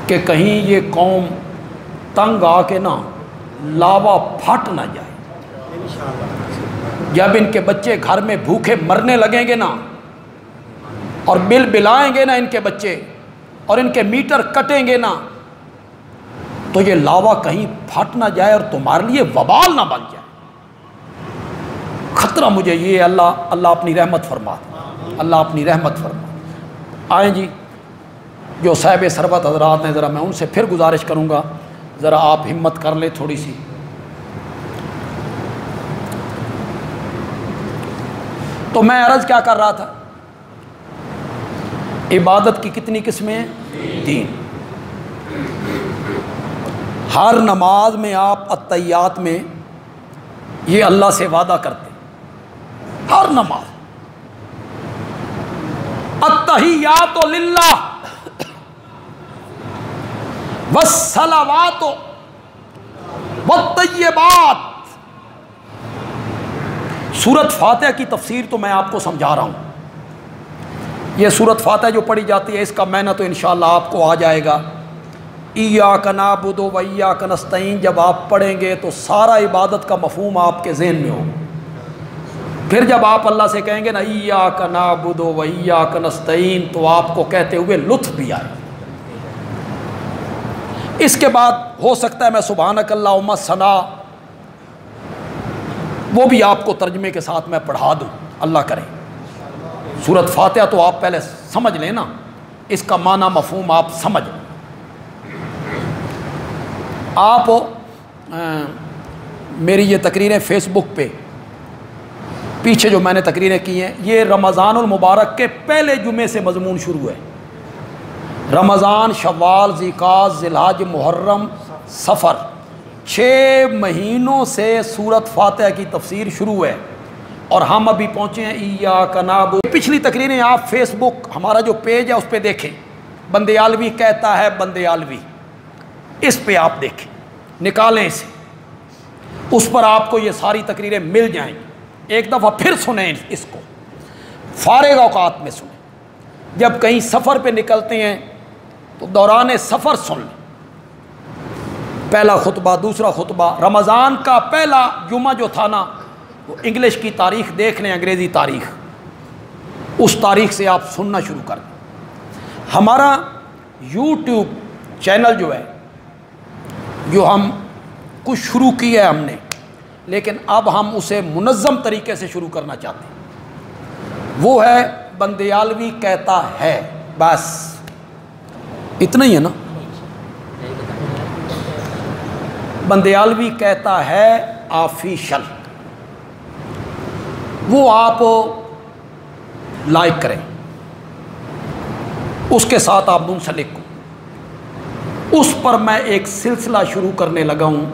کہ کہیں یہ قوم تنگ آ کے نا لاوا پھٹ نہ جائے، جب ان کے بچے گھر میں بھوکے مرنے لگیں گے نا، اور بل بلائیں گے نا ان کے بچے، اور ان کے میٹر کٹیں گے نا، تو یہ لاوا کہیں پھٹ نہ جائے اور تمہارے لیے وبال نہ بن جائے۔ خطرہ مجھے یہ، اللہ اپنی رحمت فرما، اللہ اپنی رحمت فرما۔ آئیں جی، جو صاحب ثروت حضرات ہیں، ذرا میں ان سے پھر گزارش کروں گا، ذرا آپ ہمت کر لیں تھوڑی سی۔ تو میں عرض کیا کر رہا تھا، عبادت کی کتنی قسمیں ہیں؟ 3۔ ہر نماز میں آپ التحیات میں یہ اللہ سے وعدہ کرتے ہیں، ہر نماز، التحیات للہ والصلوات والطیبات۔ سورۃ فاتحہ کی تفسیر تو میں آپ کو سمجھا رہا ہوں، یہ سورۃ فاتحہ جو پڑھی جاتی ہے، اس کا معنی تو انشاءاللہ آپ کو آ جائے گا۔ ایاک نعبد و ایاک نستعین جب آپ پڑھیں گے تو سارا عبادت کا مفہوم آپ کے ذہن میں ہوگا۔ پھر جب آپ اللہ سے کہیں گے نا ایاک نعبد و ایاک نستعین، تو آپ کو کہتے ہوئے لطف بھی آئے۔ اس کے بعد ہو سکتا ہے میں سبحانک اللہم ثنا، وہ بھی آپ کو ترجمے کے ساتھ میں پڑھا دوں، اللہ کرے۔ سورۃ فاتحہ تو آپ پہلے سمجھ لیں نا، اس کا معنی مفہوم آپ سمجھ لیں۔ آپ میری یہ تقریریں فیس بک پہ پیچھے جو میں نے تقریریں کی ہیں، یہ رمضان المبارک کے پہلے جمعے سے مضمون شروع ہے۔ رمضان، شوال، ذیقعدہ، ذی الحج، محرم، صفر، 6 مہینوں سے سورۃ فاتحہ کی تفسیر شروع ہے، اور ہم ابھی پہنچے ہیں ایاک نعبد۔ پچھلی تقریریں آپ فیس بک، ہمارا جو پیج ہے اس پہ دیکھیں، بندیالوی کہتا ہے بندیالوی، اس پہ آپ دیکھیں، نکالیں اسے، اس پر آپ کو یہ ساری تقریریں مل جائیں گی۔ ایک دفعہ پھر سنیں اس کو، فارغ اوقات میں سنیں، جب کہیں سفر پہ نکلتے ہیں تو دوران سفر سن لیں، پہلا خطبہ، دوسرا خطبہ۔ رمضان کا پہلا جمعہ جو تھا نا، وہ انگلش کی تاریخ دیکھ لیں، انگریزی تاریخ، اس تاریخ سے آپ سننا شروع کر دیں۔ ہمارا یوٹیوب چینل جو ہے، جو ہم کچھ شروع کیا ہے ہم نے، لیکن اب ہم اسے منظم طریقے سے شروع کرنا چاہتے ہیں، وہ ہے بندیالوی کہتا ہے، بس اتنا ہی ہے نا، بندیالوی کہتا ہے آفیشل، وہ آپ لائک کریں، اس کے ساتھ آپ منسلک ہو۔ اس پر میں ایک سلسلہ شروع کرنے لگا ہوں.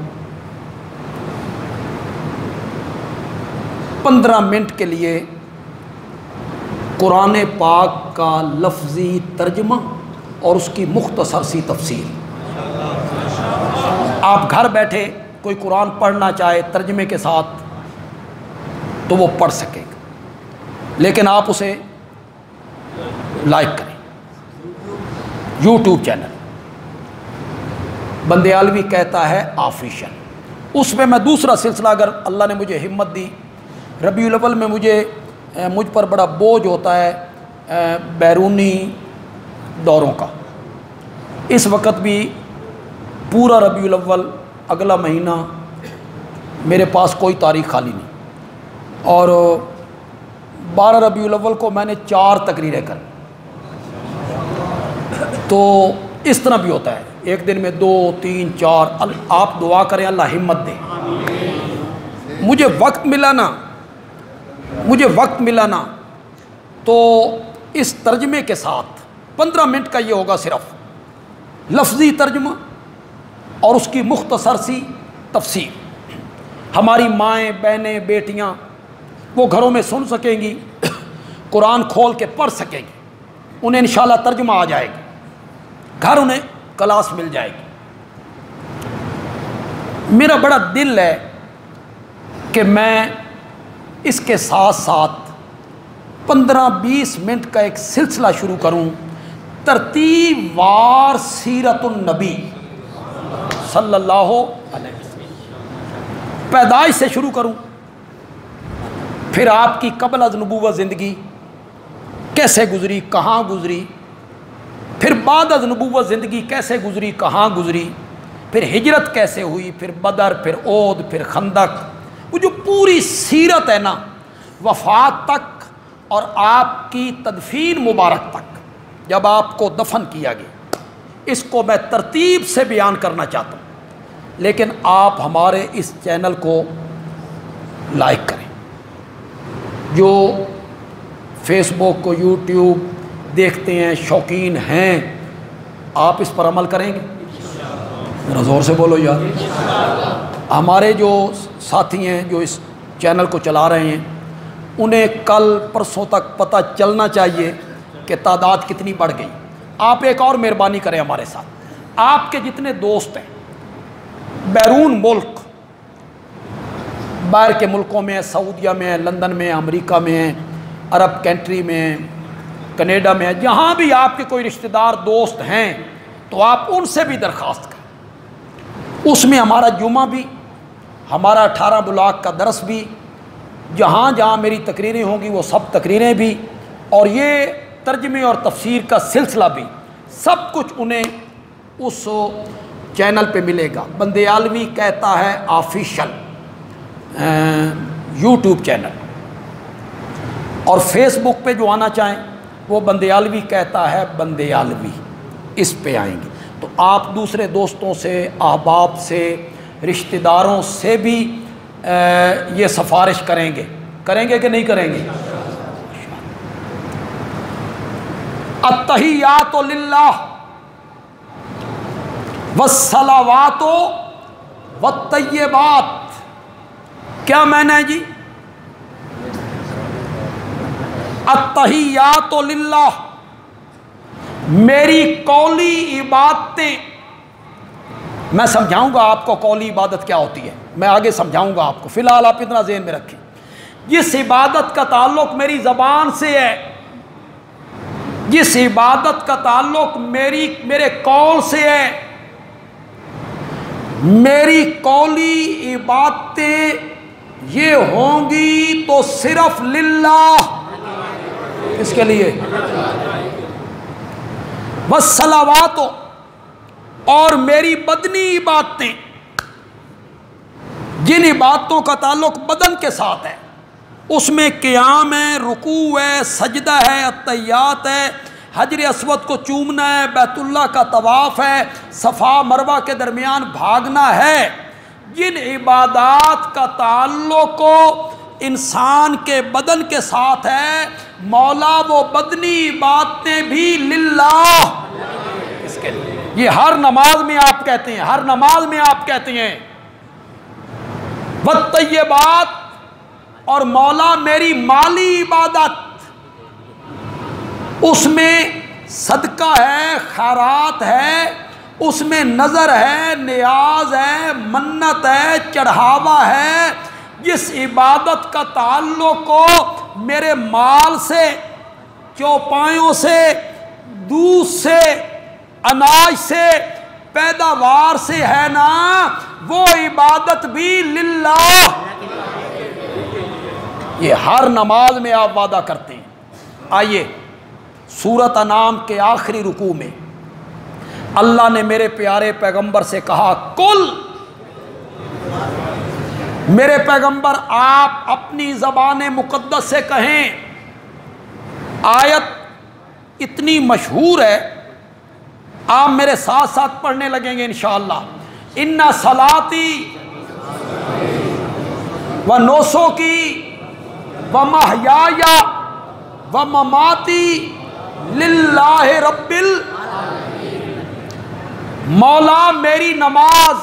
15 منٹ کے لیے قرآن پاک کا لفظی ترجمہ اور اس کی مختصر سی تفسیر. آپ گھر بیٹھے کوئی قرآن پڑھنا چاہے ترجمے کے ساتھ تو وہ پڑھ سکے گا، لیکن آپ اسے لائک کریں. یوٹیوب چینل بندیالوی کہتا ہے آفیشل، اس میں میں دوسرا سلسلہ، اگر اللہ نے مجھے ہمت دی، ربیع الاول میں مجھ پر بڑا بوجھ ہوتا ہے بیرونی دوروں کا. اس وقت بھی پورا ربیع الاول اگلا مہینہ میرے پاس کوئی تاریخ خالی نہیں، اور 12 ربیع الاول کو میں نے 4 تقریریں کر. تو اس طرح بھی ہوتا ہے، ایک دن میں 2 3 4. آپ دعا کریں اللہ ہمت دے. مجھے وقت ملا نا تو اس ترجمے کے ساتھ 15 منٹ کا یہ ہوگا، صرف لفظی ترجمہ اور اس کی مختصر سی تفسیر. ہماری مائیں، بہنیں، بیٹیاں وہ گھروں میں سن سکیں گی، قرآن کھول کے پڑھ سکیں گی، انہیں انشاءاللہ ترجمہ آ جائے گی، گھر انہیں کلاس مل جائے گی. میرا بڑا دل ہے کہ میں اس کے ساتھ ساتھ 15-20 منٹ کا ایک سلسلہ شروع کروں، ترتیب وار سیرت النبی صلی اللہ علیہ وسلم، پیدائش سے شروع کروں، پھر آپ کی قبل از نبوت زندگی کیسے گزری، کہاں گزری، پھر بعد از نبوت زندگی کیسے گزری، کہاں گزری، پھر ہجرت کیسے ہوئی، پھر بدر، پھر احد، پھر خندق. وہ جو پوری سیرت ہے نا، وفات تک اور آپ کی تدفین مبارک تک، جب آپ کو دفن کیا گیا، اس کو میں ترتیب سے بیان کرنا چاہتا ہوں. لیکن آپ ہمارے اس چینل کو لائک کریں. جو فیس بک کو، یوٹیوب دیکھتے ہیں، شوقین ہیں، آپ اس پر عمل کریں گے؟ ذرا زور سے بولو یار. ہمارے جو ساتھی ہیں جو اس چینل کو چلا رہے ہیں، انہیں کل پرسوں تک پتہ چلنا چاہیے کہ تعداد کتنی بڑھ گئی. آپ ایک اور مہربانی کریں ہمارے ساتھ. آپ کے جتنے دوست ہیں بیرون ملک، باہر کے ملکوں میں، سعودیہ میں، لندن میں، امریکہ میں، عرب کنٹری میں، کینیڈا میں، جہاں بھی آپ کے کوئی رشتہ دار دوست ہیں، تو آپ ان سے بھی درخواست کریں. اس میں ہمارا جمعہ بھی، ہمارا 18 بلاک کا درس بھی، جہاں جہاں میری تقریریں ہوں گی وہ سب تقریریں بھی، اور یہ ترجمے اور تفسیر کا سلسلہ بھی، سب کچھ انہیں اس چینل پہ ملے گا. بندیالوی کہتا ہے آفیشل یوٹیوب چینل، اور فیس بک پہ جو آنا چاہیں وہ بندیالوی کہتا ہے بندیالوی، اس پہ آئیں گے. تو آپ دوسرے دوستوں سے، احباب سے، رشتہ داروں سے بھی یہ سفارش کریں گے کہ نہیں کریں گے؟ التحیات للہ والصلوات والطیبات. کیا معنی ہے جی؟ التحیات للہ، میری قولی عبادتیں، میں سمجھاؤں گا آپ کو قولی عبادت کیا ہوتی ہے، میں آگے سمجھاؤں گا آپ کو، فی الحال آپ اتنا ذہن میں رکھیں. جس عبادت کا تعلق میری زبان سے ہے، جس عبادت کا تعلق میرے قول سے ہے، میری قولی عبادتیں یہ ہوں گی تو صرف للہ، اس کے لیے. والصلوات، اور میری بدنی عبادتیں، جن عبادتوں کا تعلق بدن کے ساتھ ہے، اس میں قیام ہے، رکوع ہے، سجدہ ہے، التحیات ہے، حجر اسود کو چومنا ہے، بیت اللہ کا طواف ہے، صفا مروہ کے درمیان بھاگنا ہے. جن عبادات کا تعلق انسان کے بدن کے ساتھ ہے، مولا وہ بدنی عبادتیں بھی للہ، اس کے لیے. یہ ہر نماز میں آپ کہتے ہیں، ہر نماز میں آپ کہتے ہیں والطیبات، اور مولا میری مالی عبادت، اس میں صدقہ ہے، خیرات ہے، اس میں نظر ہے، نیاز ہے، منت ہے، چڑھاوا ہے، جس عبادت کا تعلق ہو میرے مال سے، چوپایوں سے، دودھ سے، اناج سے، پیداوار سے ہے نا، وہ عبادت بھی للہ۔ یہ ہر نماز میں آپ وعدہ کرتے ہیں۔ آئیے سورۃ انعام کے آخری رکوع میں اللہ نے میرے پیارے پیغمبر سے کہا کل، میرے پیغمبر آپ اپنی زبان مقدس سے کہیں، آیت اتنی مشہور ہے آپ میرے ساتھ ساتھ پڑھنے لگیں گے انشاءاللہ۔ ان صلاتی و نسکی و محیایا و مماتی للہ رب مولا میری نماز،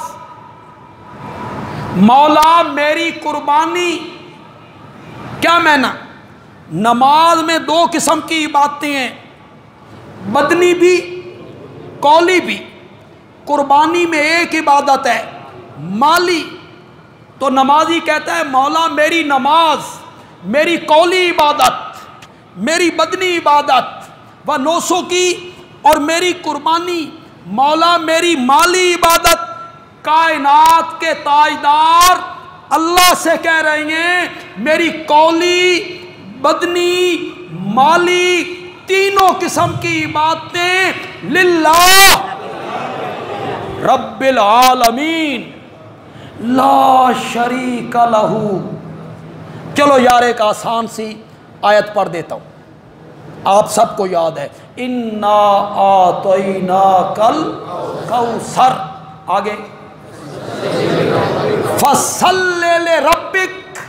مولا میری قربانی۔ کیا معنی؟ نماز میں دو قسم کی عبادتیں ہیں، بدنی بھی قولی بھی۔ قربانی میں ایک عبادت ہے مالی، تو نمازی کہتا ہے مولا میری نماز، میری قولی عبادت، میری بدنی عبادت، و نسکی، اور میری قربانی، مولا میری مالی عبادت۔ کائنات کے تاجدار اللہ سے کہہ رہے ہیں میری قولی، بدنی، مالی، تینوں قسم کی عبادتیں للہ رب العالمین لا شریک لہ۔ چلو یار ایک آسان سی آیت پڑھ دیتا ہوں، آپ سب کو یاد ہے، انا اعطیناک الکوثر، آگے فصل لربک،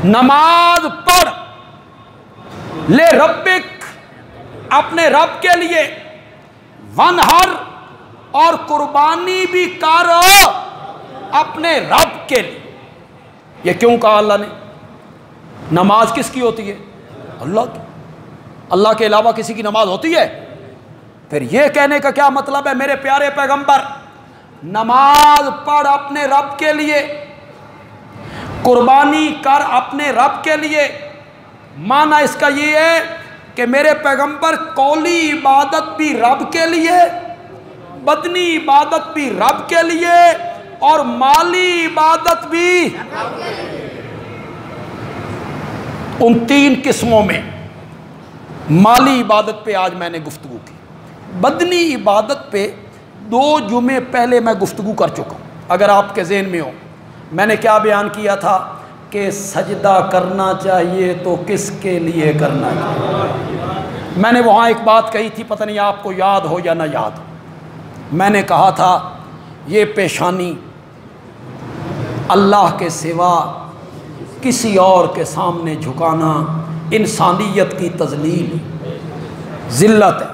نماز پڑھ، لے ربک، اپنے رب کے لیے، ونہر، اور قربانی بھی کرو اپنے رب کے لیے۔ یہ کیوں کہا اللہ نے؟ نماز کس کی ہوتی ہے؟ اللہ کی۔ اللہ کے علاوہ کسی کی نماز ہوتی ہے؟ پھر یہ کہنے کا کیا مطلب ہے میرے پیارے پیغمبر نماز پڑھ اپنے رب کے لیے، قربانی کر اپنے رب کے لیے؟ معنی اس کا یہ ہے کہ میرے پیغمبر قولی عبادت بھی رب کے لیے، بدنی عبادت بھی رب کے لیے، اور مالی عبادت بھی۔ ان تین قسموں میں مالی عبادت پہ آج میں نے گفتگو کی، بدنی عبادت پہ 2 جمعے پہلے میں گفتگو کر چکا ہوں، اگر آپ کے ذہن میں ہو۔ میں نے کیا بیان کیا تھا کہ سجدہ کرنا چاہیے تو کس کے لیے کرنا چاہیے؟ میں نے وہاں ایک بات کہی تھی، پتہ نہیں آپ کو یاد ہو یا نہ یاد ہو۔ میں نے کہا تھا یہ پیشانی اللہ کے سوا کسی اور کے سامنے جھکانا انسانیت کی تذلیل، ذلت ہے۔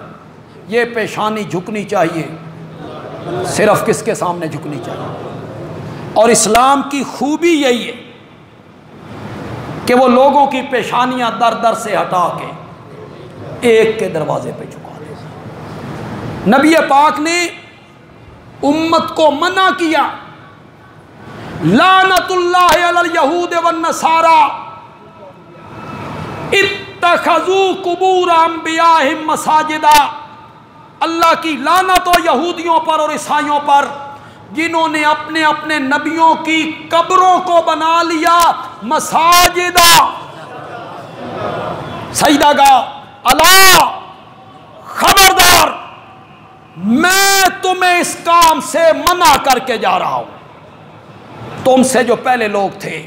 یہ پیشانی جھکنی چاہیے، صرف کس کے سامنے جھکنی چاہیے؟ اور اسلام کی خوبی یہی ہے کہ وہ لوگوں کی پیشانیاں در در سے ہٹا کے ایک کے دروازے پہ جھکا دے۔ نبی پاک نے امت کو منع کیا، لعنت اللہ علی الیہود والنصارى اتخذوا قبور انبیائہم مساجدا۔ اللہ کی لعنت ہو یہودیوں پر اور عیسائیوں پر جنہوں نے اپنے اپنے نبیوں کی قبروں کو بنا لیا مساجدہ، سجدہ گاہ۔ اللہ خبردار، میں تمہیں اس کام سے منع کر کے جا رہا ہوں۔ تم سے جو پہلے لوگ تھے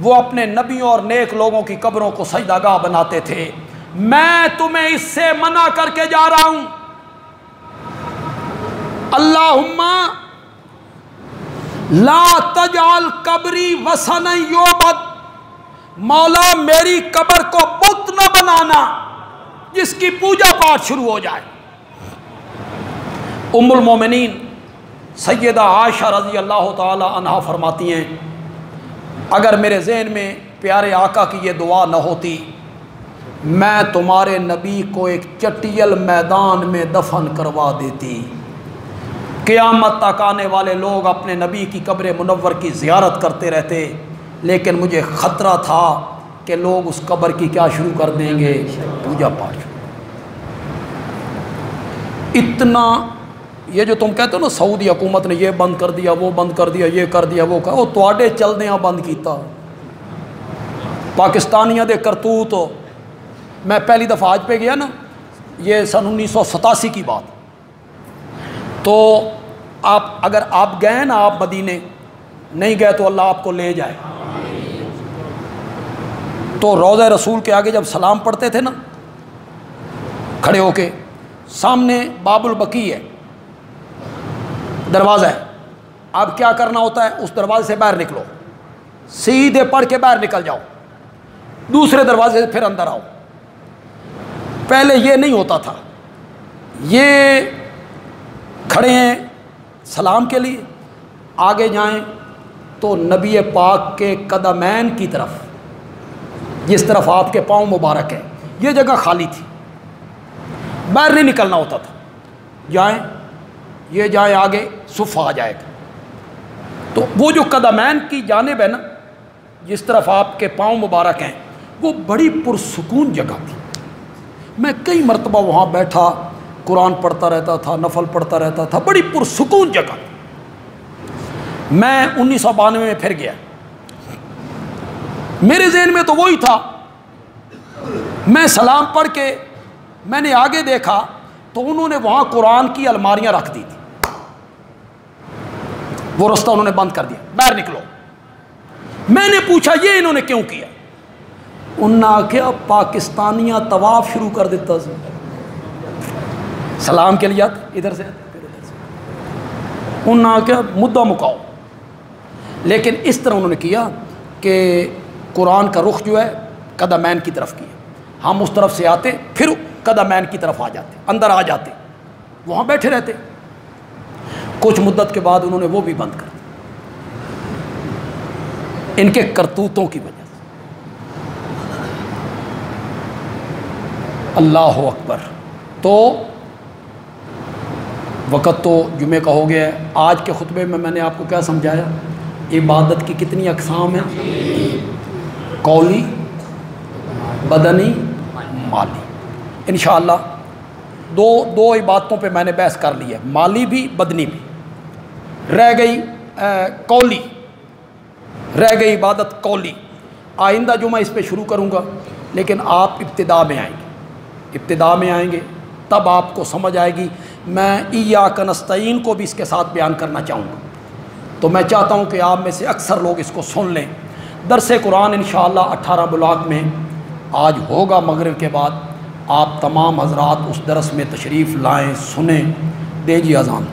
وہ اپنے نبیوں اور نیک لوگوں کی قبروں کو سجدہ گاہ بناتے تھے، میں تمہیں اس سے منع کر کے جا رہا ہوں۔ اللہم لا تجعل قبری وثنا یعبد، مولا میری قبر کو بت نہ بنانا جس کی پوجا پاٹ شروع ہو جائے۔ ام المومنین سیدہ عائشہ رضی اللہ تعالی عنہا فرماتی ہیں اگر میرے ذہن میں پیارے آقا کی یہ دعا نہ ہوتی میں تمہارے نبی کو ایک چٹیل میدان میں دفن کروا دیتی۔ قیامت تک آنے والے لوگ اپنے نبی کی قبر منور کی زیارت کرتے رہتے، لیکن مجھے خطرہ تھا کہ لوگ اس قبر کی کیا شروع کر دیں گے؟ پوجا پاٹ۔ اتنا یہ جو تم کہتے ہو نا سعودی حکومت نے یہ بند کر دیا، وہ بند کر دیا، یہ کر دیا، وہ کہا وہ تواڈے چلدیاں بند کیتا۔ پاکستانیاں دے کرتوت ہو۔ میں پہلی دفعہ حج پہ گیا نا، یہ سن 1987 کی بات، تو اگر آپ گئے نا، آپ مدینے نہیں گئے تو اللہ آپ کو لے جائے۔ تو روضہ رسول کے آگے جب سلام پڑھتے تھے نا کھڑے ہو کے، سامنے باب البقیع ہے، دروازہ ہے، اب کیا کرنا ہوتا ہے؟ اس دروازے سے باہر نکلو، سیدھے پڑھ کے باہر نکل جاؤ، دوسرے دروازے سے پھر اندر آؤ۔ پہلے یہ نہیں ہوتا تھا، یہ کھڑے ہیں سلام کے لیے، آگے جائیں تو نبی پاک کے قدمین کی طرف، جس طرف آپ کے پاؤں مبارک ہے، یہ جگہ خالی تھی، باہر نہیں نکلنا ہوتا تھا۔ جائیں، یہ جائیں آگے، صف آ جائے گا۔ تو وہ جو قدمین کی جانب ہے نا، جس طرف آپ کے پاؤں مبارک ہیں، وہ بڑی پرسکون جگہ تھی۔ میں کئی مرتبہ وہاں بیٹھا، قرآن پڑھتا رہتا تھا، نفل پڑھتا رہتا تھا، بڑی پرسکون جگہ۔ میں 1992 میں پھر گیا، میرے ذہن میں تو وہی تھا۔ میں سلام پڑھ کے میں نے آگے دیکھا تو انہوں نے وہاں قرآن کی الماریاں رکھ دی تھی، وہ رستہ انہوں نے بند کر دیا، باہر نکلو۔ میں نے پوچھا یہ انہوں نے کیوں کیا؟ انہوں نے کیا پاکستانیاں طواف شروع کر دیتا سی، سلام کے لیے ادھر سے پھر ادھر سے، انہوں نے کیا مدعا مکاؤ۔ لیکن اس طرح انہوں نے کیا کہ قرآن کا رخ جو ہے قدمین کی طرف کیا، ہم اس طرف سے آتے پھر قدمین کی طرف آ جاتے، اندر آ جاتے، وہاں بیٹھے رہتے۔ کچھ مدت کے بعد انہوں نے وہ بھی بند کر دیا، ان کے کرتوتوں کی وجہ سے۔ اللہ اکبر۔ تو وقت تو جمعے کا ہو گیا ہے۔ آج کے خطبے میں نے آپ کو کیا سمجھایا؟ عبادت کی کتنی اقسام ہیں؟ قولی، بدنی، مالی۔ انشاءاللہ دو عبادتوں پہ میں نے بحث کر لی ہے، مالی بھی بدنی بھی۔ رہ گئی قولی، رہ گئی عبادت قولی۔ آئندہ جمعہ اس پہ شروع کروں گا، لیکن آپ ابتدا میں آئیں گے، ابتدا میں آئیں گے تب آپ کو سمجھ آئے گی۔ میں ایاک نستعین کو بھی اس کے ساتھ بیان کرنا چاہوں گا، تو میں چاہتا ہوں کہ آپ میں سے اکثر لوگ اس کو سن لیں۔ درس قرآن انشاءاللہ 18 بلاک میں آج ہوگا مغرب کے بعد۔ آپ تمام حضرات اس درس میں تشریف لائیں، سنیں۔ دیجیے اذان۔